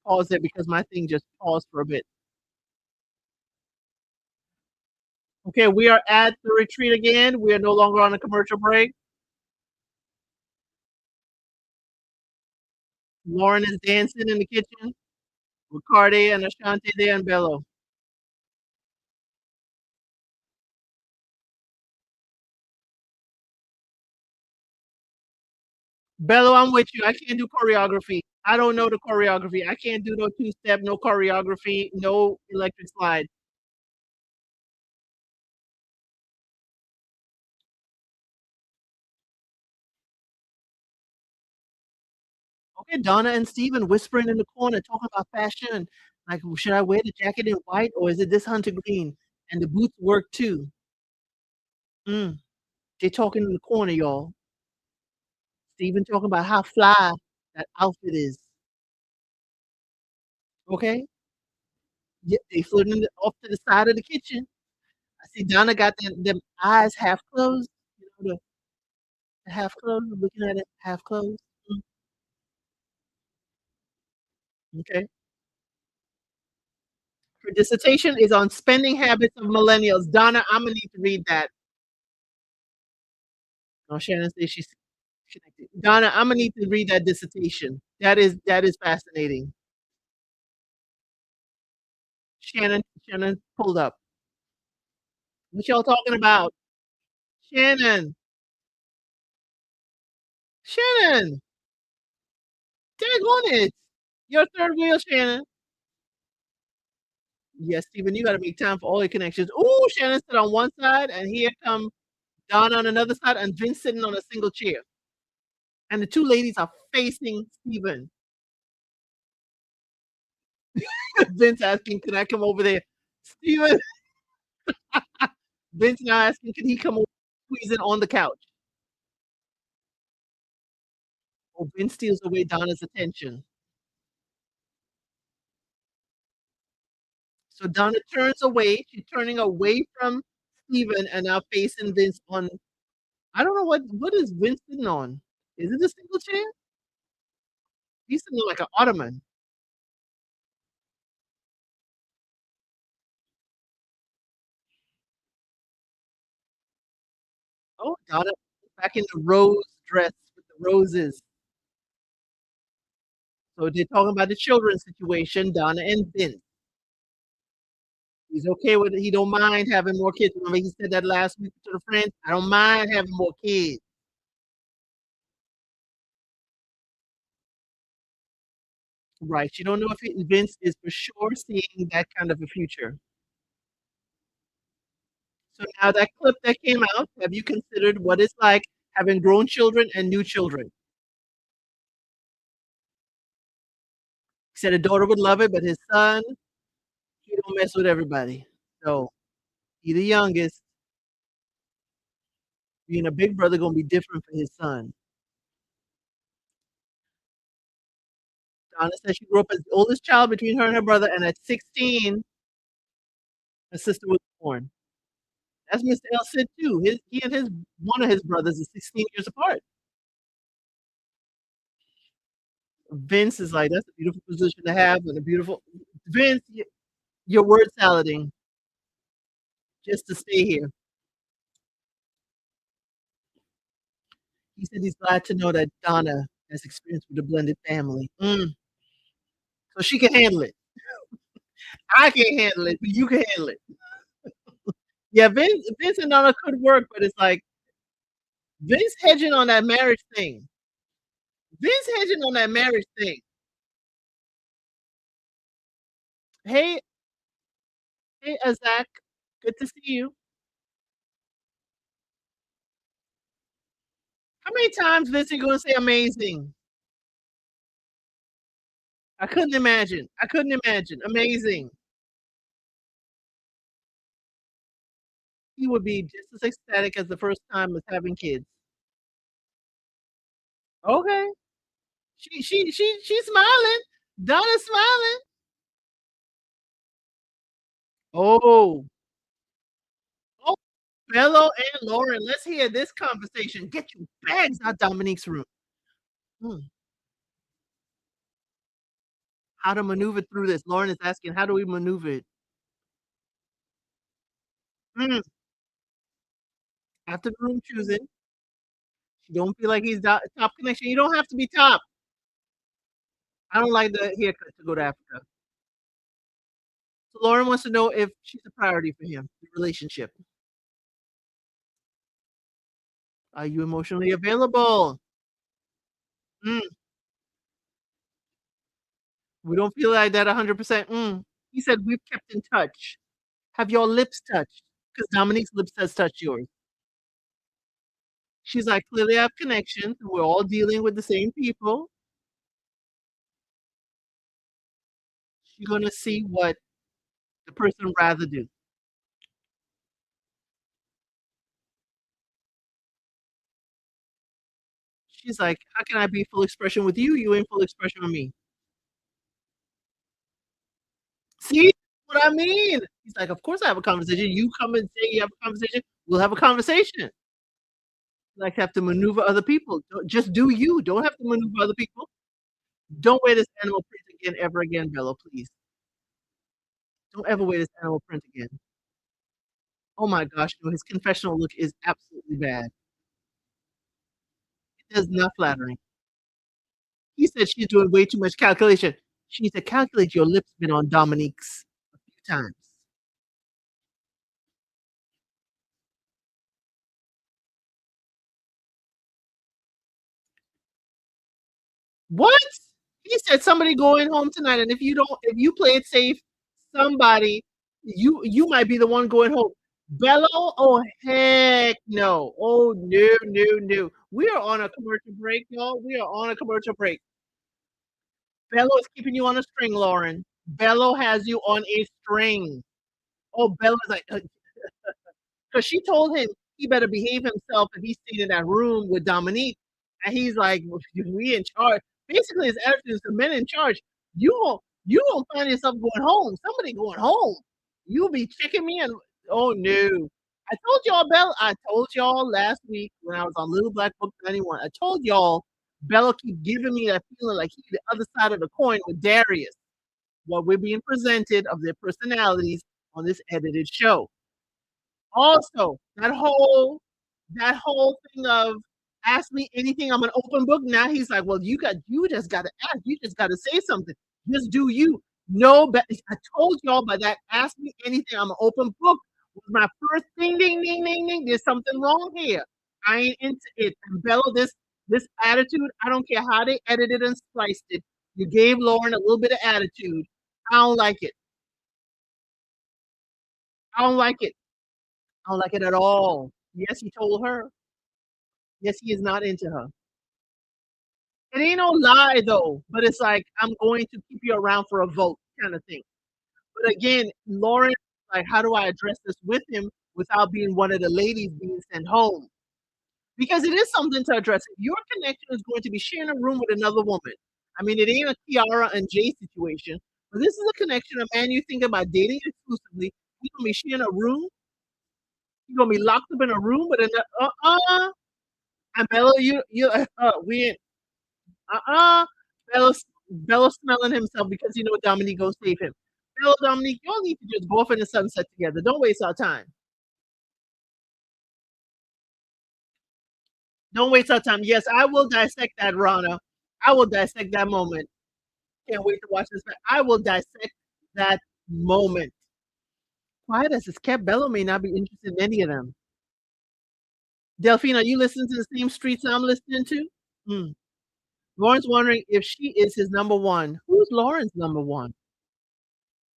paused it because my thing just paused for a bit. Okay, we are at the retreat again. We are no longer on a commercial break. Lauren is dancing in the kitchen with Cardi and Ashanti there and Bello. Bello, I'm with you. I can't do choreography. I don't know the choreography. I can't do no two-step, no choreography, no electric slide. Okay, Donna and Steven whispering in the corner, talking about fashion. Like, should I wear the jacket in white or is it this hunter green? And the boots work too. Mm. They talking in the corner, y'all. Steven talking about how fly that outfit is. Okay? Yeah, they flirting off to the side of the kitchen. I see Donna got them eyes half closed. The half closed, looking at it half closed. Mm, okay. Her dissertation is on spending habits of millennials. Donna, Imma need to read that. Oh, Shannon says she's connected. Donna, Imma need to read that dissertation. That is fascinating. Shannon pulled up. What y'all talking about? Shannon, Shannon, daggone it. Your third wheel, Shannon. Yes, Steven, you gotta make time for all your connections. Ooh, Shannon sit on one side, and here come Donna on another side, and Vince sitting on a single chair. And the two ladies are facing Steven. Vince asking, "Can I come over there?" Steven, Vince now asking, "Can he come over, squeeze in on the couch?" Oh, Vince steals away Donna's attention. So Donna turns away. She's turning away from Steven and now facing Vince on, I don't know what is Vince sitting on? Is it a single chair? He's sitting on like an ottoman. Oh, Donna back in the rose dress with the roses. So they're talking about the children situation, Donna and Vince. He's okay with it. He don't mind having more kids. Remember he said that last week to the friends? I don't mind having more kids. Right. You don't know if Vince is for sure seeing that kind of a future. So now that clip that came out, have you considered what it's like having grown children and new children? He said a daughter would love it, but his son, he don't mess with everybody. So he the youngest. Being a big brother gonna be different for his son. Donna said she grew up as the oldest child between her and her brother, and at 16, her sister was born. That's Mr. L said too. He and his one of his brothers is 16 years apart. Vince is like, that's a beautiful position to have and a beautiful Vince, you're word salading just to stay here. He said he's glad to know that Donna has experience with a blended family. So she can handle it. I can't handle it, but you can handle it. Yeah, Vince and Donna could work, but it's like Vince hedging on that marriage thing. Vince hedging on that marriage thing. Hey, hey, Azak, good to see you. How many times Vince you gonna say amazing? I couldn't imagine. I couldn't imagine. Amazing. He would be just as ecstatic as the first time as having kids. Okay. She's smiling. Donna's smiling. Oh. Oh, Bello and Lauren, let's hear this conversation. Get your bags out Dominique's room. Hmm. How to maneuver through this. Lauren is asking, how do we maneuver it? Mm. After the room choosing, you don't feel like he's top connection. You don't have to be top. I don't like the haircut to go to Africa. So Lauren wants to know if she's a priority for him, the relationship. Are you emotionally available? Mm. We don't feel like that 100%. He said we've kept in touch. Have your lips touched? Because Dominique's lips has touched yours. She's like, clearly I have connections. We're all dealing with the same people. She's gonna see what the person rather do. She's like, how can I be full expression with you? You ain't full expression with me. See what I mean? He's like, of course I have a conversation. You come and say you have a conversation. We'll have a conversation. Like have to maneuver other people. Just do you. Don't have to maneuver other people. Don't wear this animal print again, ever again, Bella, please. Don't ever wear this animal print again. Oh my gosh, no, his confessional look is absolutely bad. It is not flattering. He said she's doing way too much calculation. She needs to calculate your lips been on Dominique's a few times. What? He said somebody going home tonight, and if you play it safe, somebody you might be the one going home. Bello? Oh heck no. Oh no, no, no. We are on a commercial break, y'all. We are on a commercial break. Bello is keeping you on a string, Lauren. Bello has you on a string. Oh, Bello's like, because she told him he better behave himself if he stayed in that room with Dominique. And he's like, "Well, we in charge." Basically, his attitude is the men in charge. You won't find yourself going home. Somebody going home. You'll be checking me and oh no. I told y'all, Bella. I told y'all last week when I was on Little Black Book 91. I told y'all Bella keep giving me that feeling like he's the other side of the coin with Darius. What we're being presented of their personalities on this edited show. Also, that whole thing of ask me anything, I'm an open book. Now he's like, well, you just gotta ask, you just gotta say something. Just do you. No, but I told y'all by that ask me anything, I'm an open book was my first ding ding ding ding ding. There's something wrong here. I ain't into it. And Bella, this attitude, I don't care how they edited and spliced it. You gave Lauren a little bit of attitude. I don't like it. I don't like it. I don't like it at all. Yes, he told her. Yes, he is not into her. It ain't no lie though, but it's like I'm going to keep you around for a vote kind of thing. But again, Lauren, like, how do I address this with him without being one of the ladies being sent home? Because it is something to address. If your connection is going to be sharing a room with another woman, I mean, it ain't a Kiara and Jay situation, but this is a connection. A man you think about dating exclusively, you gonna be sharing a room. You gonna be locked up in a room with another. And Bella, you we ain't Bello Bello smelling himself because you know Dominique go save him. Bello, Dominique, y'all need to just go off in the sunset together. Don't waste our time. Don't waste our time. Yes, I will dissect that, Rana. I will dissect that moment. Can't wait to watch this. I will dissect that moment. Quiet as it's kept, Bello may not be interested in any of them. Delphine, are you listening to the same streets I'm listening to? Hmm. Lauren's wondering if she is his number one. Who's Lauren's number one?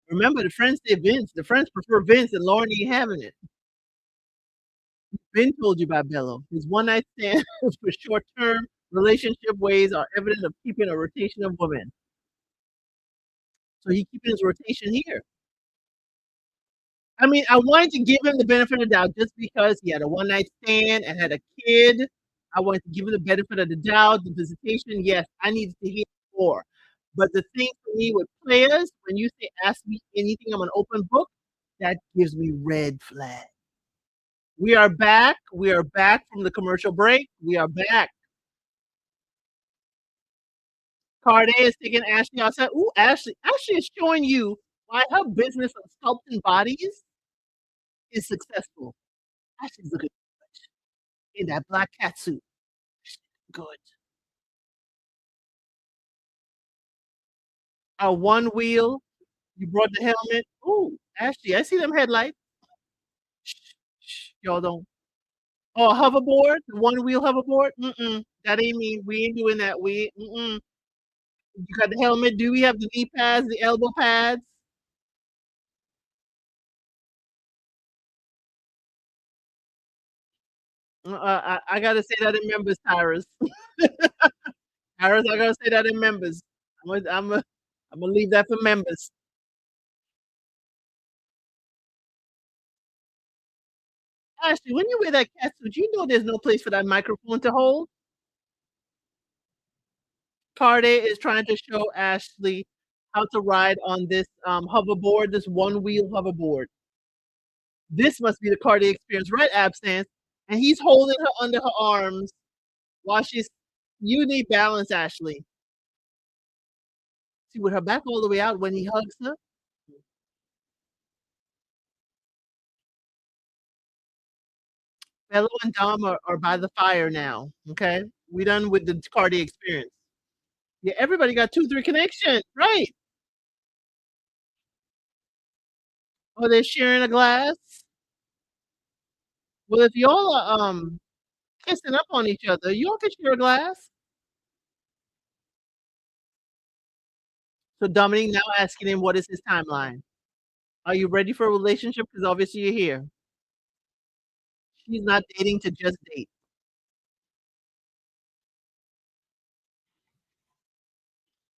Remember, the friends say Vince. The friends prefer Vince, and Lauren ain't having it. Ben told you about Bello. His one night stand for short term relationship ways are evidence of keeping a rotation of women. So he keeping his rotation here. I mean, I wanted to give him the benefit of the doubt just because he had a one night stand and had a kid. I wanted to give him the benefit of the doubt, the visitation. Yes, I needed to hear more. But the thing for me with players, when you say ask me anything, I'm an open book, that gives me red flag. We are back. We are back from the commercial break. We are back. Carday is taking Ashley outside. Ooh, Ashley. Ashley is showing you why her business of sculpting bodies is successful. Ashley's looking good in that black cat suit. Good. A one wheel. You brought the helmet. Ooh, Ashley, I see them headlights. Shh, shh, y'all don't. Oh, a hoverboard, the one wheel hoverboard. Mm-mm. That ain't me. We ain't doing that. We mm-mm. You got the helmet. Do we have the knee pads, the elbow pads? I gotta say that in members, Tyrus. Tyrus, I gotta say that in members. I'm gonna leave that for members. Ashley, when you wear that cat suit, you know there's no place for that microphone to hold. Carday is trying to show Ashley how to ride on this hoverboard, this one wheel hoverboard. This must be the Carday experience, right, Absence? And he's holding her under her arms while she's. You need balance, Ashley. See, with her back all the way out when he hugs her. Bello and Dom are by the fire now, okay? We done with the Cardi experience. Yeah, everybody got 2, 3 connection, right. Oh, they're sharing a glass? Well, if y'all are, kissing up on each other, y'all can share a glass. So Dominique now asking him what is his timeline. Are you ready for a relationship? Because obviously you're here. She's not dating to just date.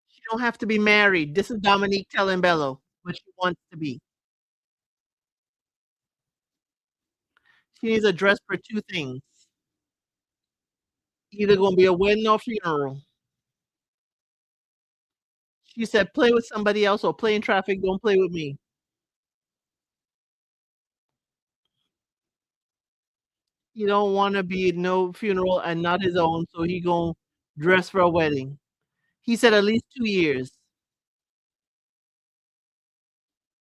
She don't have to be married. This is Dominique telling Bello what she wants to be. She needs a dress for 2 things. Either gonna be a wedding or funeral. She said, "Play with somebody else or play in traffic, don't play with me." He don't wanna be no funeral and not his own, so he gon' dress for a wedding. He said at least 2 years.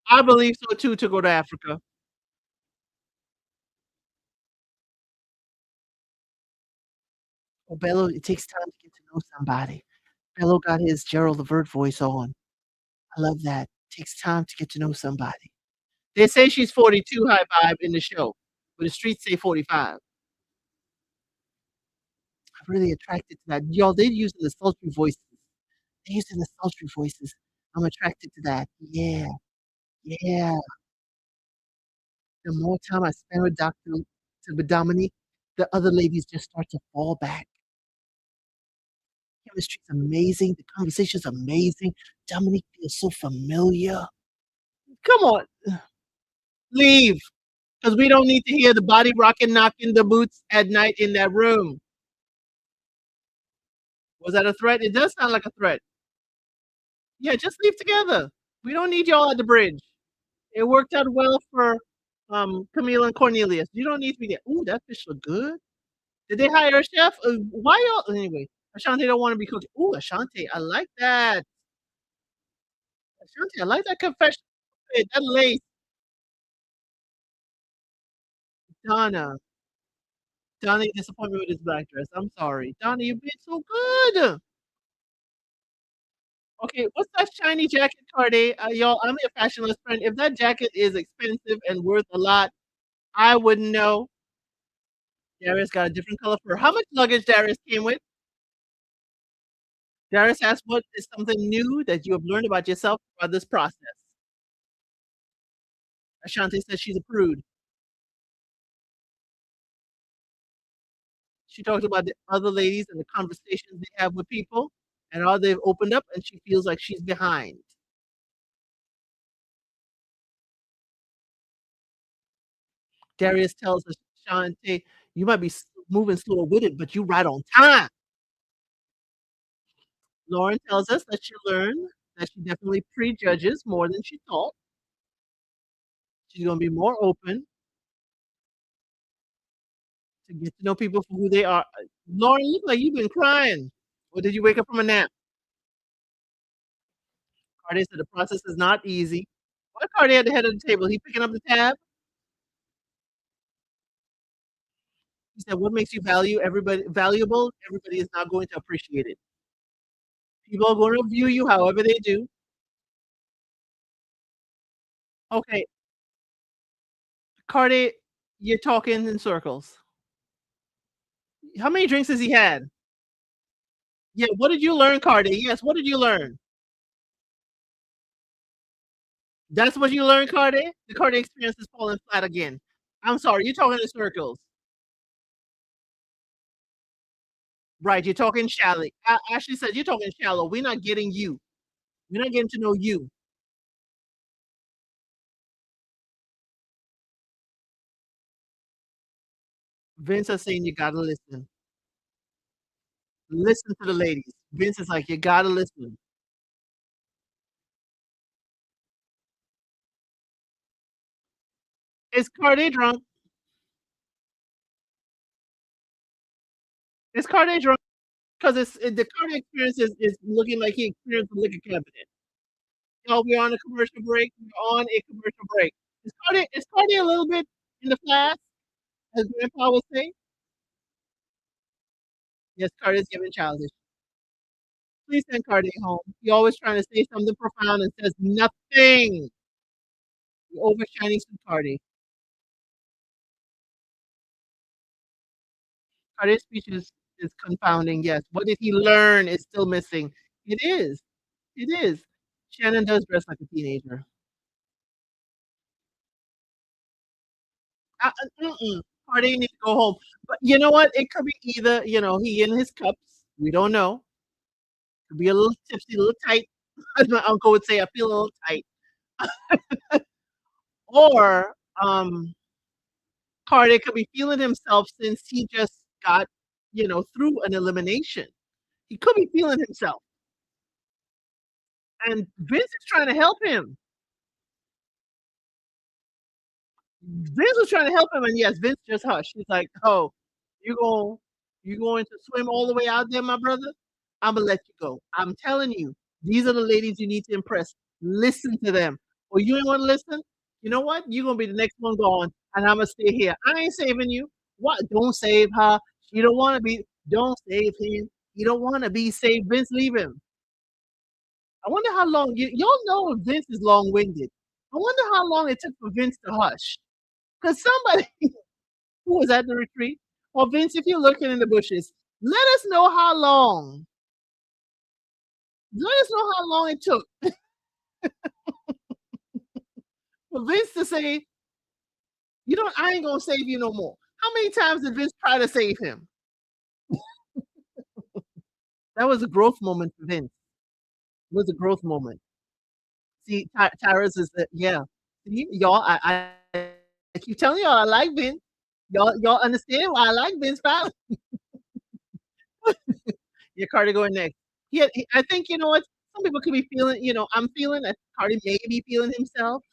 I believe so too, to go to Africa. Oh, Bello, it takes time to get to know somebody. Bello got his Gerald Levert voice on. I love that. Takes time to get to know somebody. They say she's 42 high vibe in the show, but the streets say 45. I'm really attracted to that. Y'all, they're using the sultry voices. They're using the sultry voices. I'm attracted to that. Yeah, yeah. The more time I spend with Dominique, the other ladies just start to fall back. Chemistry's amazing. The conversation's amazing. Dominique feels so familiar. Come on, leave, because we don't need to hear the body rocking, knocking the boots at night in that room. Was that a threat? It does sound like a threat. Yeah, just leave together. We don't need y'all at the bridge. It worked out well for Camila and Cornelius. You don't need to be there. Ooh, that fish look good. Did they hire a chef? Why y'all anyway? Ashanti don't want to be cooking. Ooh, Ashanti, I like that. Ashanti, I like that confession. That lace, Donna. Donna disappointed me with his black dress. I'm sorry. Donna, you've been so good. Okay, what's that shiny jacket, Cardi? Y'all, I'm your fashionless friend. If that jacket is expensive and worth a lot, I wouldn't know. Darius got a different color fur. How much luggage Darius came with? Darius asked, "What is something new that you have learned about yourself throughout this process?" Ashanti says she's a prude. She talks about the other ladies and the conversations they have with people and how they've opened up, and she feels like she's behind. Darius tells Ashanti, "You might be moving slower with it, but you right on time." Lauren tells us that she learned that she definitely prejudges more than she thought. She's gonna be more open to get to know people for who they are. Lauren, you look like you've been crying. Or did you wake up from a nap? Cardi said the process is not easy. Why Cardi at the head of the table? He picking up the tab? He said, "What makes you valuable? Everybody is not going to appreciate it. People are going to view you however they do." Okay, Cardi, you're talking in circles. How many drinks has he had? Yeah, what did you learn, Cardi? Yes, what did you learn? That's what you learned, Cardi? The Cardi experience is falling flat again. I'm sorry, you're talking in circles. Right, you're talking shallow. Ashley said, "You're talking shallow. We're not getting you. We're not getting to know you." Vince is saying, "You gotta listen. Listen to the ladies." Vince is like, "You gotta listen." Is Cardi drunk? Is Cardi drunk? 'Cause the Cardi experience is looking like he experienced a liquor cabinet. "Oh, we're on a commercial break. We're on a commercial break." Is Cardi a little bit in the flash? as grandpa would say. Yes, Cardi is giving childish. Please send Cardi home. He always trying to say something profound and says nothing. You overshining some Cardi. Cardi's speech is confounding, yes. What did he learn is still missing. It is. It is. Shannon does dress like a teenager. Mm-mm. Cardi needs to go home. But you know what? It could be either, he in his cups. We don't know. Could be a little tipsy, a little tight. As my uncle would say, I feel a little tight. Or Cardi could be feeling himself since he just got, through an elimination. He could be feeling himself. And Vince is trying to help him. Vince was trying to help him, and yes, Vince just hushed. He's like, "Oh, you going you going to swim all the way out there, my brother? Imma let you go. I'm telling you, these are the ladies you need to impress. Listen to them. Or you ain't wanna listen? You know what? You're gonna be the next one gone, and Imma stay here. I ain't saving you. What? Don't save her. She don't wanna be. Don't save him. He don't wanna be saved. Vince, leave him." I wonder how long y'all know Vince is long-winded. I wonder how long it took for Vince to hush. Because somebody who was at the retreat, or Vince, if you're looking in the bushes, let us know how long. Let us know how long it took for Vince to say, I ain't gonna save you no more. How many times did Vince try to save him? That was a growth moment for Vince. It was a growth moment. See, Tyrus is the yeah. See, y'all, I keep telling y'all I like Vince. Y'all understand why I like Vince Fallon. Yeah, Cardi going next. I think you know what? Some people could be feeling, I'm feeling that Cardi may be feeling himself.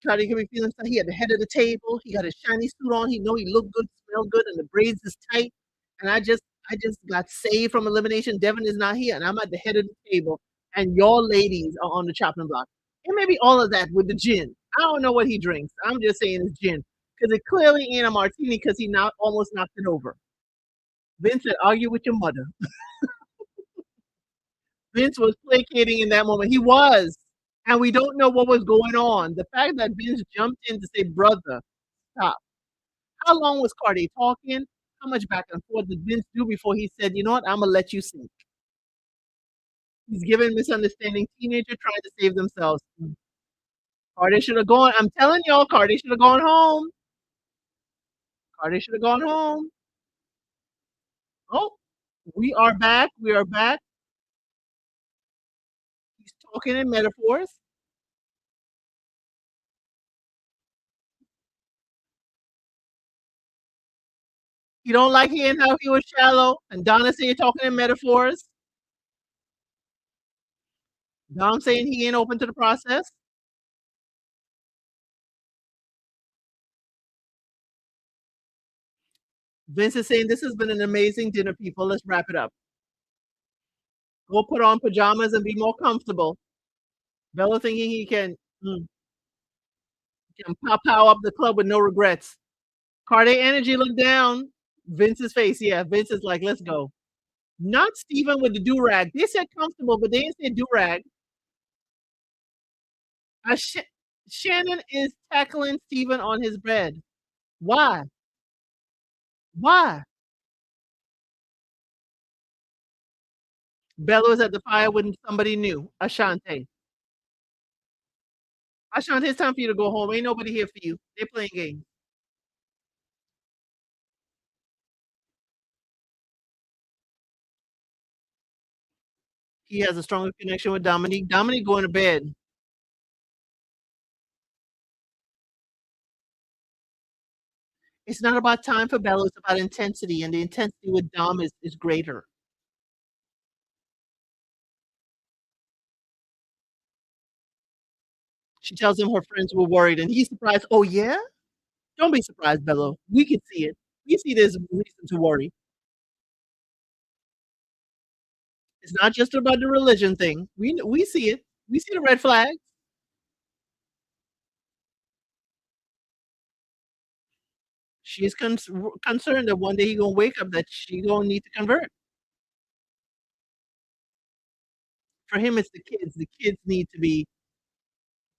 Cardi could be feeling himself. He at the head of the table. He got his shiny suit on. He know he look good, smell good, and the braids is tight. And I just got saved from elimination. Devin is not here, and I'm at the head of the table. And y'all ladies are on the chopping block. And maybe all of that with the gin. I don't know what he drinks. I'm just saying it's gin. Because it clearly ain't a martini because he now almost knocked it over. Vince said, argue with your mother. Vince was placating in that moment. He was. And we don't know what was going on. The fact that Vince jumped in to say, brother, stop. How long was Cardi talking? How much back and forth did Vince do before he said, you know what, I'm going to let you sink? He's giving misunderstanding teenager trying to save themselves. Cardi should have gone. I'm telling y'all, Cardi should have gone home. Cardi should have gone home. Oh, we are back. We are back. He's talking in metaphors. You don't like hearing how he was shallow. And Donna saying talking in metaphors. Dom saying he ain't open to the process. Vince is saying this has been an amazing dinner, people. Let's wrap it up. Go put on pajamas and be more comfortable. Bella thinking he can pow up the club with no regrets. Cardi energy look down. Vince's face, yeah. Vince is like, let's go. Not Steven with the do rag. They said comfortable, but they didn't say do rag. Shannon is tackling Steven on his bed. Why? Why? Bella was at the fire when somebody new. Ashante. Ashante, it's time for you to go home. Ain't nobody here for you. They're playing games. He has a stronger connection with Dominique. Dominique going to bed. It's not about time for Bella, it's about intensity, and the intensity with Dom is greater. She tells him her friends were worried, and he's surprised. Oh, yeah? Don't be surprised, Bella. We can see it. We see there's reason to worry. It's not just about the religion thing. We see it. We see the red flags. She's concerned that one day he gonna wake up that she gonna need to convert. For him, it's the kids. The kids need to be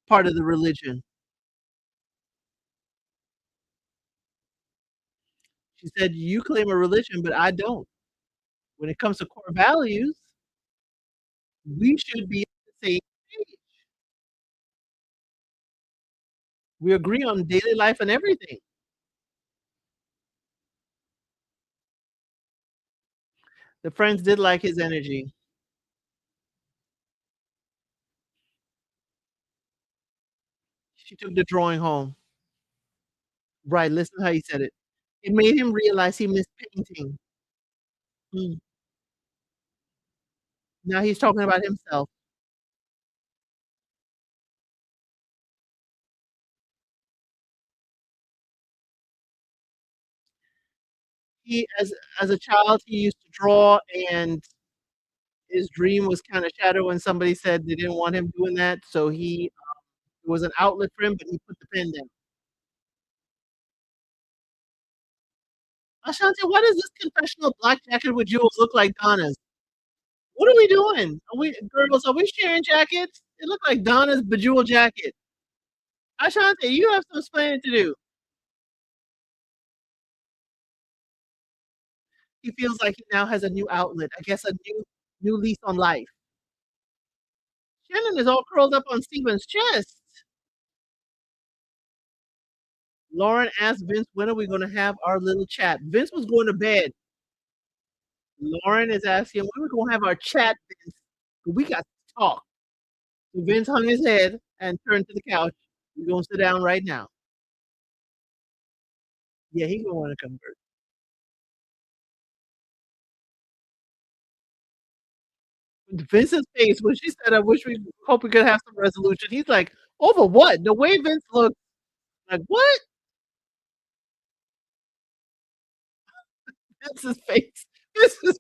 part of the religion. She said, "You claim a religion, but I don't. When it comes to core values, we should be on the same page. We agree on daily life and everything." The friends did like his energy. She took the drawing home. Right, listen how he said it. It made him realize he missed painting. Mm. Now he's talking about himself. He as a child, he used to draw, and his dream was kinda shattered when somebody said they didn't want him doing that, so it was an outlet for him, but he put the pen down. "Ashanti, why does this confessional black jacket with jewels look like Donna's? What are we doing? Are we sharing jackets? It look like Donna's bejeweled jacket. Ashanti, you have some explaining to do." He feels like he now has a new outlet, I guess a new lease on life. Shannon is all curled up on Steven's chest. Lauren asked Vince, "When are we gonna have our little chat?" Vince was going to bed. Lauren is asking, "When are we gonna have our chat, Vince? We got to talk." So Vince hung his head and turned to the couch. "We're gonna sit down right now." Yeah, he gonna wanna convert. Vince's face when she said, "I wish we hope we could have some resolution." He's like, "Over what?" The way Vince looked, like, "What?" Vince's face. Vince's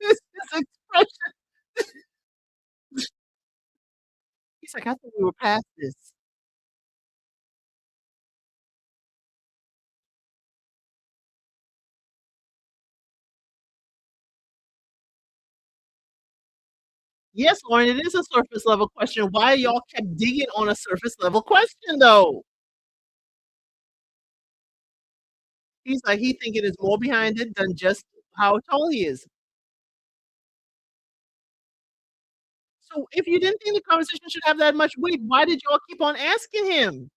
Vince's expression. He's like, "I thought we were past this." Yes, Lauren, it is a surface level question. Why y'all kept digging on a surface level question though? He's like, he thinking there's more behind it than just how tall he is. So if you didn't think the conversation should have that much weight, why did y'all keep on asking him?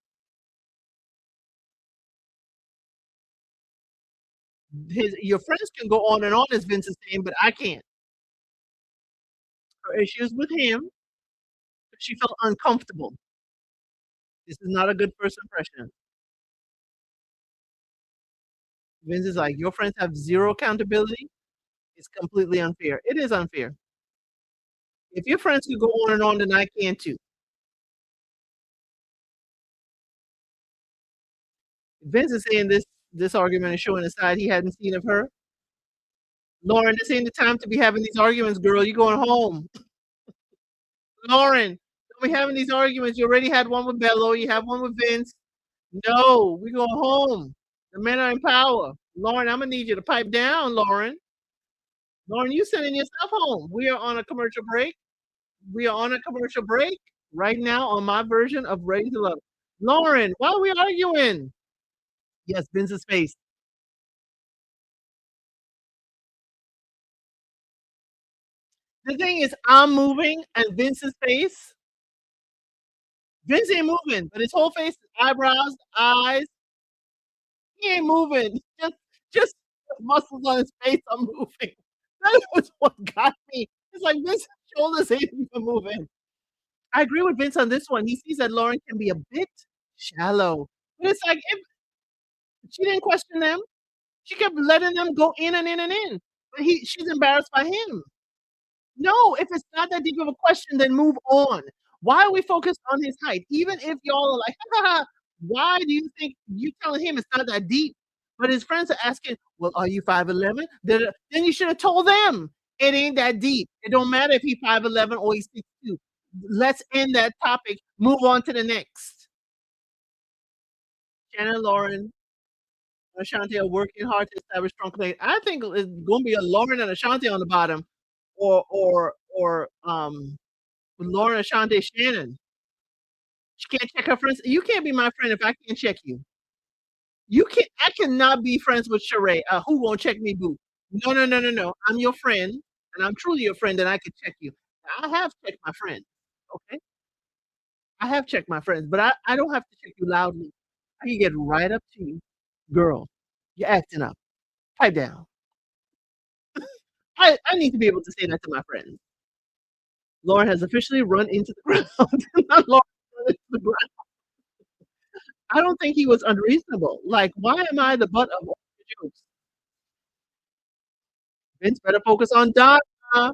Your friends can go on and on, as Vince is saying, but I can't. Her issues with him, she felt uncomfortable. This is not a good first impression. Vince is like, your friends have zero accountability. It's completely unfair. It is unfair. If your friends could go on and on, then I can too. Vince is saying this argument is showing a side he hadn't seen of her. Lauren, this ain't the time to be having these arguments, girl. You going home. Lauren, don't be having these arguments. You already had one with Bello. You have one with Vince. No, we going home. The men are in power. Lauren, I'm gonna need you to pipe down, Lauren. Lauren, you sending yourself home. We are on a commercial break. We are on a commercial break right now on my version of Ready to Love. Lauren, why are we arguing? Yes, Vince's face. The thing is, I'm moving and Vince's face, Vince ain't moving, but his whole face, eyebrows, eyes, he ain't moving. Just the muscles on his face are moving. That was what got me. It's like Vince's shoulders ain't even moving. I agree with Vince on this one. He sees that Lauren can be a bit shallow. But it's like if she didn't question them, she kept letting them go in and in and in. But she's embarrassed by him. No, if it's not that deep of a question, then move on. Why are we focused on his height? Even if y'all are like, "Ha, ha, ha," why do you think you telling him it's not that deep? But his friends are asking, "Well, are you 5'11"? Then you should have told them it ain't that deep. It don't matter if he's 5'11" or he's 6'2". Let's end that topic. Move on to the next. Shannon Lauren Ashanti are working hard to establish strong connection. I think it's gonna be a Lauren and Ashanti on the bottom, or Lauren, Ashanti, Shannon. She can't check her friends. You can't be my friend if I can't check you. You can't. I cannot be friends with Sheree. Who won't check me, boo? No, no, no, no, no. I'm your friend, and I'm truly your friend, and I can check you. I have checked my friends. Okay, I have checked my friends, but I don't have to check you loudly. I can get right up to you, girl. You're acting up. Pipe down. I need to be able to say that to my friends. Lauren has officially run into the ground. Not Lauren run into the ground. I don't think he was unreasonable. Like, why am I the butt of all your jokes? Vince better focus on Donna.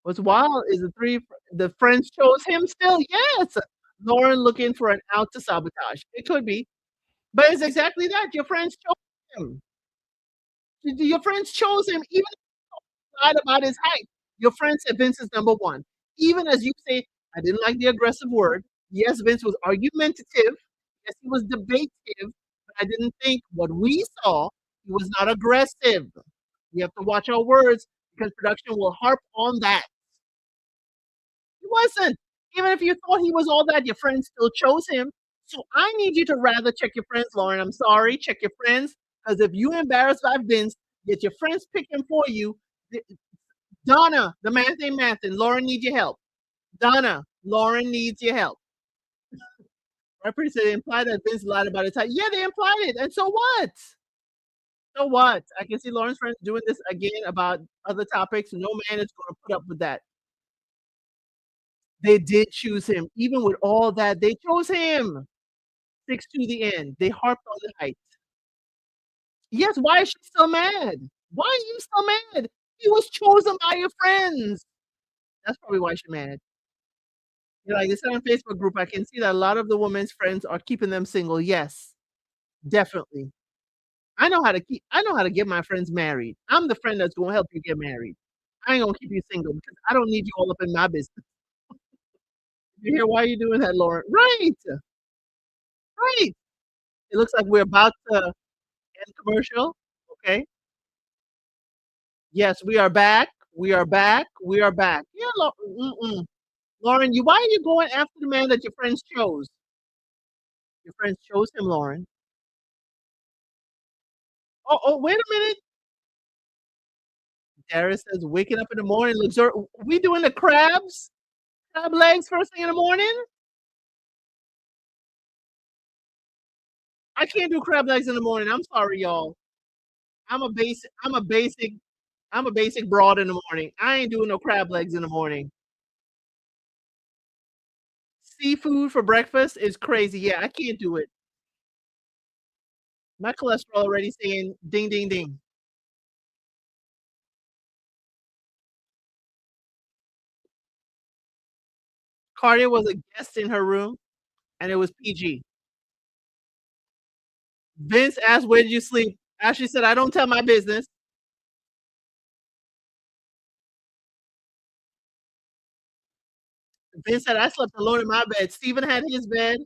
What's wild is the friends chose him still. Yes, Lauren looking for an out to sabotage. It could be, but it's exactly that. Your friends chose him. Your friends chose him, even lied about his height. Your friend said Vince is number one. Even as you say, I didn't like the aggressive word. Yes, Vince was argumentative. Yes, he was debative. But I didn't think what we saw, he was not aggressive. We have to watch our words because production will harp on that. He wasn't. Even if you thought he was all that, your friends still chose him. So I need you to rather check your friends, Lauren. I'm sorry, check your friends. Because if you embarrassed by Vince, get your friends picking for you. Donna, the math ain't math, and Lauren needs your help. Donna, Lauren needs your help. My pretty said they implied that Vince lied about his height. Yeah, they implied it. And so what? So what? I can see Lauren's friends doing this again about other topics. No man is going to put up with that. They did choose him. Even with all that, they chose him. Six to the end. They harped on the height. Yes, why is she still mad? Why are you still mad? He was chosen by your friends. That's probably why she's mad. You know, like they said on Facebook group, I can see that a lot of the women's friends are keeping them single. Yes, definitely. I know how to get my friends married. I'm the friend that's gonna help you get married. I ain't gonna keep you single because I don't need you all up in my business. You hear why you doing that, Lauren? Right, right. It looks like we're about to end commercial. Okay. Yes, we are back. We are back. We are back. Yeah, mm-mm. Lauren, why are you going after the man that your friends chose? Your friends chose him, Lauren. Oh, wait a minute. Darius says waking up in the morning looks. We doing the crabs? Crab legs first thing in the morning? I can't do crab legs in the morning. I'm sorry, y'all. I'm a basic. I'm a basic. I'm a basic broad in the morning. I ain't doing no crab legs in the morning. Seafood for breakfast is crazy. Yeah, I can't do it. My cholesterol already saying ding, ding, ding. Cardia was a guest in her room, and it was PG. Vince asked, "Where did you sleep?" Ashley said, "I don't tell my business." Vince said, "I slept alone in my bed. Steven had his bed.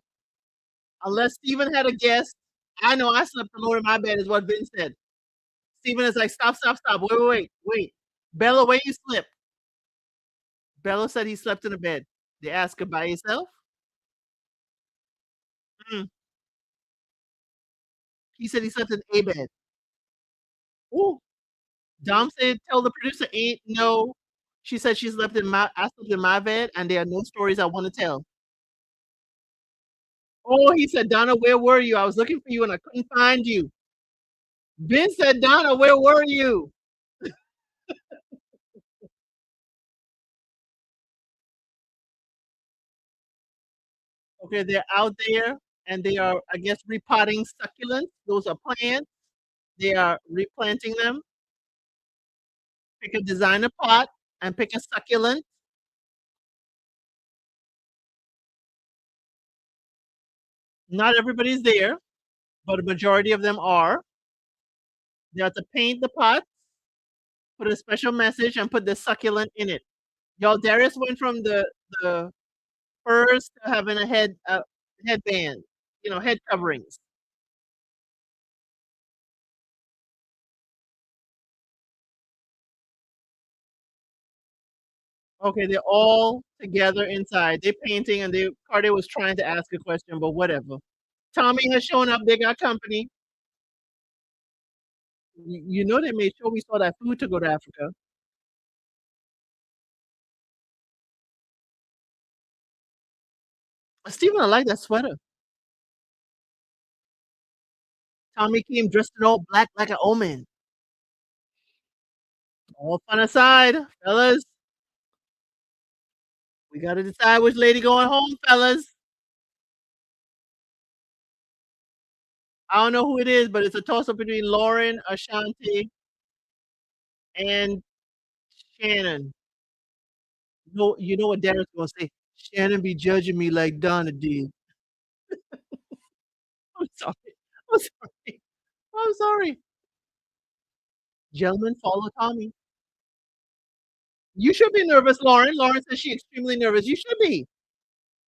Unless Steven had a guest, I know I slept alone in my bed," is what Vince said. Steven is like, "Stop, stop, stop. Wait, wait, wait, wait. Bella, where you slept?" Bella said he slept in a bed. They asked her by yourself. Mm. He said he slept in a bed. Ooh. Dom said, "Tell the producer ain't no." She said she slept in my. I slept in my bed, and there are no stories I want to tell. Oh, he said, "Donna, where were you? I was looking for you and I couldn't find you." Vince said, "Donna, where were you?" Okay, they're out there and they are, I guess, repotting succulents. Those are plants. They are replanting them. Pick a designer pot and pick a succulent. Not everybody's there, but a majority of them are. They have to paint the pot, put a special message, and put the succulent in it. Y'all, Darius went from the furs to having a headband, head coverings. Okay, they're all together inside. They're painting and Carter was trying to ask a question, but whatever. Tommy has shown up, they got company. You know they made sure we saw that food to go to Africa. Steven, I like that sweater. Tommy came dressed in all black like an omen. All fun aside, fellas, we gotta decide which lady going home, fellas. I don't know who it is, but it's a toss-up between Lauren, Ashanti, and Shannon. You know what Darren's gonna say? Shannon be judging me like Donna did. I'm sorry. I'm sorry. I'm sorry. Gentlemen, follow Tommy. You should be nervous, Lauren. Lauren says she's extremely nervous. You should be.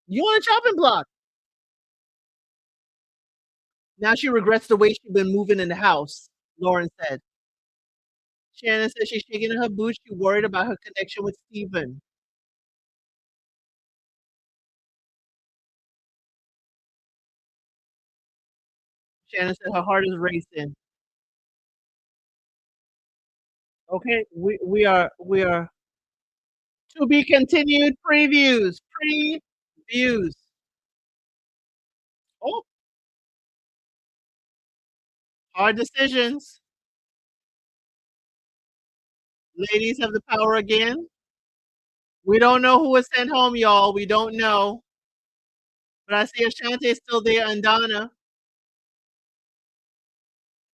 You on a chopping block. Now she regrets the way she's been moving in the house, Lauren said. Shannon says she's shaking in her boots. She's worried about her connection with Steven. Shannon said her heart is racing. Okay, we are to be continued previews. Previews. Oh, hard decisions. Ladies have the power again. We don't know who was sent home, y'all. We don't know. But I see Ashanti is still there and Donna.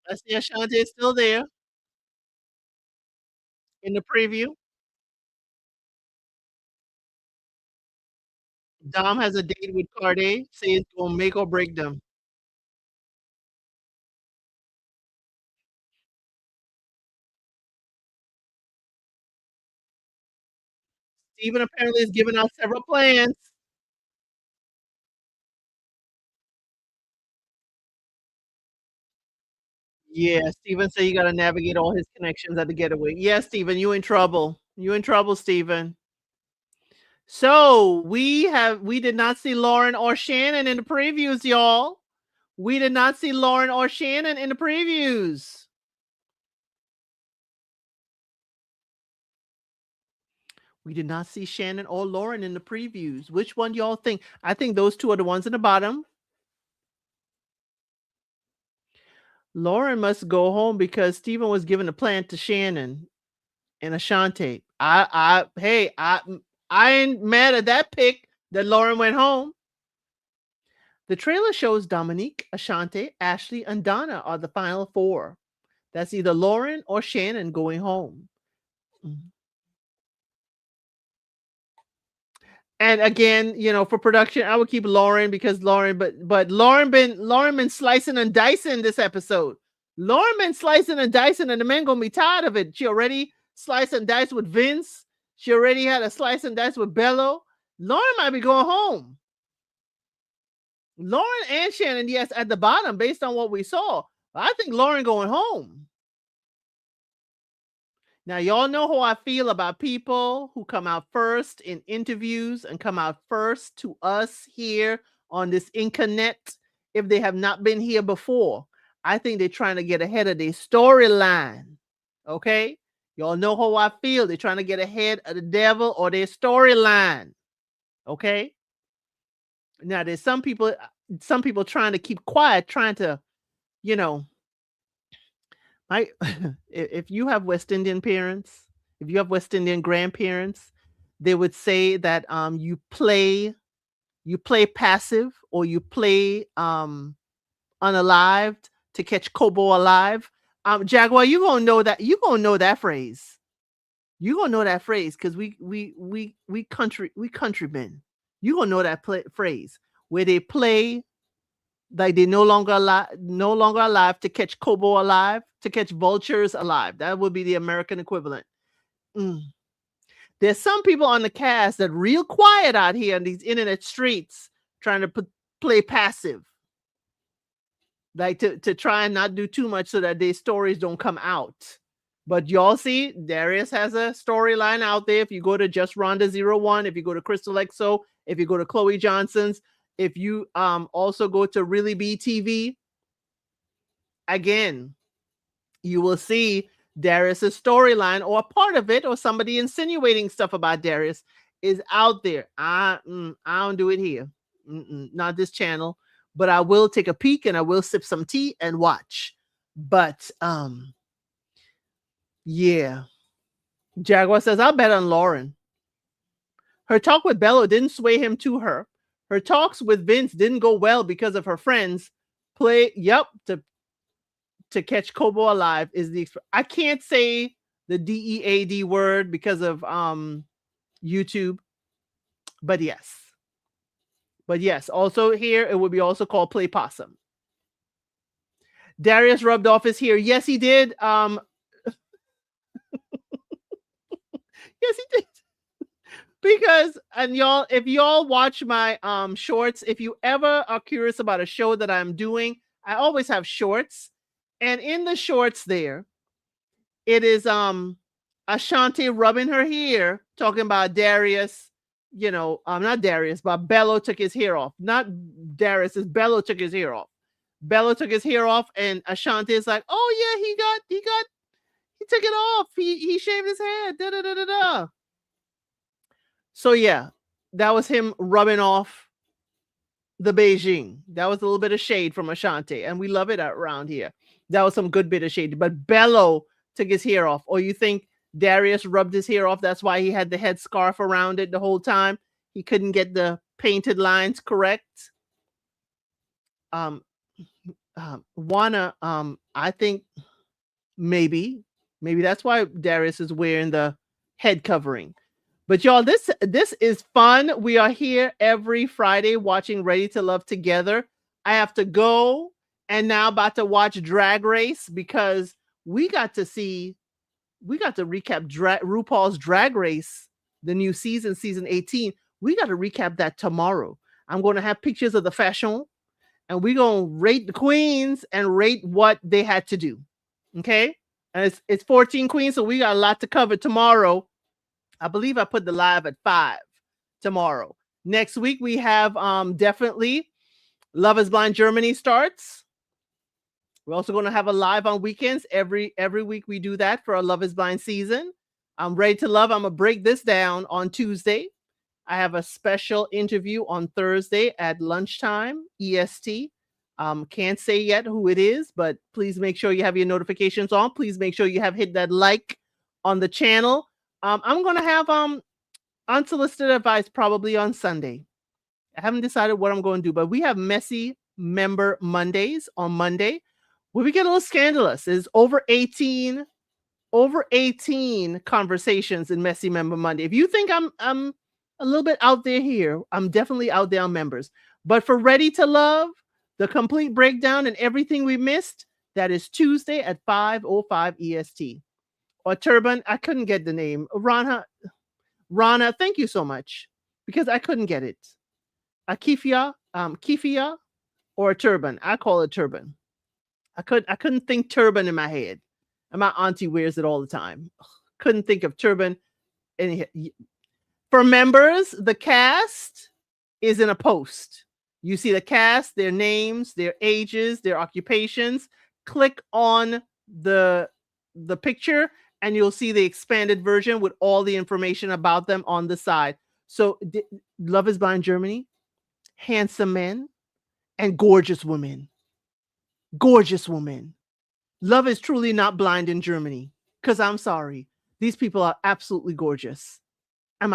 I see Ashanti is still there in the preview. Dom has a date with Cardi, saying it's gonna make or break them. Steven apparently is giving out several plans. Yeah, Steven said you gotta navigate all his connections at the getaway. Yeah, Steven, you in trouble. You in trouble, Steven. So we did not see Lauren or Shannon in the previews, y'all. We did not see Lauren or Shannon in the previews. We did not see Shannon or Lauren in the previews. Which one y'all think? I think those two are the ones in the bottom. Lauren must go home because Steven was giving the plan to Shannon and Ashanti. I ain't mad at that pick that Lauren went home. The trailer shows Dominique, Ashanti, Ashley, and Donna are the final four. That's either Lauren or Shannon going home. Mhm. And again, for production, I would keep Lauren because but Lauren been slicing and dicing this episode. Lauren been slicing and dicing, and the man gonna be tired of it. She already sliced and diced with Vince. She already had a slice and dice with Bello. Lauren might be going home. Lauren and Shannon, yes, at the bottom, based on what we saw. I think Lauren going home. Now, y'all know how I feel about people who come out first in interviews and come out first to us here on this internet if they have not been here before. I think they're trying to get ahead of their storyline. Okay? Y'all know how I feel. They're trying to get ahead of the devil or their storyline. Okay? Now, there's some people trying to keep quiet, trying to, you know, I if you have West Indian parents, if you have West Indian grandparents, they would say that you play passive or you play unalived to catch Kobo alive. Jaguar, you gonna know that phrase. You gonna know that phrase because we countrymen. You gonna know that phrase where they play like they no longer alive to catch Kobo alive, to catch vultures alive. That would be the American equivalent. Mm. There's some people on the cast that real quiet out here in these internet streets trying to play passive, like to try and not do too much so that their stories don't come out. But y'all see, Darius has a storyline out there. If you go to Just Rhonda 01, if you go to Crystal XO, if you go to Chloe Johnson's, if you also go to Really Be TV, again, you will see Darius's storyline or a part of it, or somebody insinuating stuff about Darius is out there. I don't do it here. Not this channel, but I will take a peek and I will sip some tea and watch. But yeah. Jaguar says, I'll bet on Lauren. Her talk with Bello didn't sway him to her. Her talks with Vince didn't go well because of her friends. To catch Kobo alive is I can't say the DEAD word because of YouTube, but yes. But yes, also here it would be also called play possum. Darius rubbed off his hair. Yes, he did. Yes, he did. Because, and y'all, if y'all watch my shorts, if you ever are curious about a show that I'm doing, I always have shorts. And in the shorts there, it is Ashanti rubbing her hair, talking about Darius, not Darius, but Bello took his hair off. Not Darius, it's Bello took his hair off. Bello took his hair off, and Ashanti is like, oh yeah, he took it off. He shaved his head. Da da da da da. So yeah, that was him rubbing off the Beijing. That was a little bit of shade from Ashanti, and we love it around here. That was some good bit of shade. But Bello took his hair off. Or you think Darius rubbed his hair off? That's why he had the head scarf around it the whole time. He couldn't get the painted lines correct. Wanna, I think maybe that's why Darius is wearing the head covering. But y'all, this is fun. We are here every Friday watching Ready to Love together. I have to go and now about to watch Drag Race because we got to recap RuPaul's Drag Race, the new season 18. We got to recap that tomorrow. I'm going to have pictures of the fashion, and we're going to rate the queens and rate what they had to do. Okay? And it's 14 queens, so we got a lot to cover tomorrow. I believe I put the live at 5 tomorrow. Next week, we have definitely Love is Blind Germany starts. We're also going to have a live on weekends. Every week we do that for our Love is Blind season. I'm Ready to Love. I'm going to break this down on Tuesday. I have a special interview on Thursday at lunchtime, EST. Can't say yet who it is, but please make sure you have your notifications on. Please make sure you have hit that like on the channel. I'm going to have unsolicited advice probably on Sunday. I haven't decided what I'm going to do, but we have Messy Member Mondays on Monday where we get a little scandalous. There's over 18 conversations in Messy Member Monday. If you think I'm a little bit out there here, I'm definitely out there on members. But for Ready to Love, the complete breakdown and everything we missed, that is Tuesday at 5:05 EST. Or Turban, I couldn't get the name. Rana, thank you so much because I couldn't get it. Kifia, or a Turban. I call it Turban. I couldn't think Turban in my head. And my auntie wears it all the time. Couldn't think of Turban. For members, the cast is in a post. You see the cast, their names, their ages, their occupations. Click on the picture and you'll see the expanded version with all the information about them on the side. So Love is Blind Germany, handsome men and gorgeous women. Gorgeous women. Love is truly not blind in Germany. Because I'm sorry. These people are absolutely gorgeous. And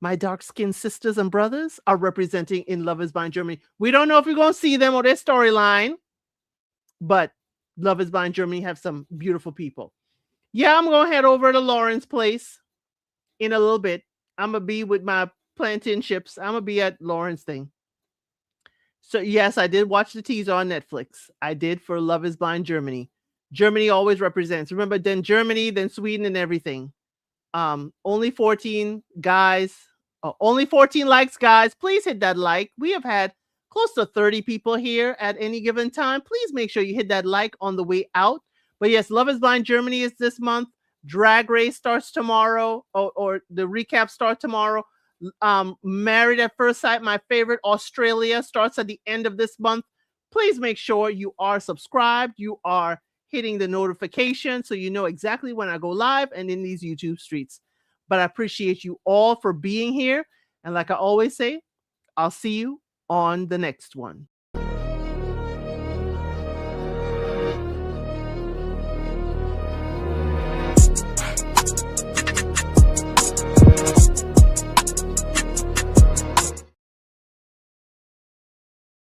my dark-skinned sisters and brothers are representing in Love is Blind Germany. We don't know if we're going to see them or their storyline. But Love is Blind Germany have some beautiful people. Yeah, I'm going to head over to Lauren's place in a little bit. I'm going to be with my plantain chips. I'm going to be at Lauren's thing. So yes, I did watch the teaser on Netflix. I did for Love is Blind Germany. Germany always represents. Remember, then Germany, then Sweden and everything. Only 14 guys. Only 14 likes, guys. Please hit that like. We have had close to 30 people here at any given time. Please make sure you hit that like on the way out. But yes, Love is Blind Germany is this month. Drag Race starts tomorrow, or the recap starts tomorrow. Married at First Sight, my favorite, Australia, starts at the end of this month. Please make sure you are subscribed, you are hitting the notification so you know exactly when I go live and in these YouTube streets. But I appreciate you all for being here. And like I always say, I'll see you on the next one.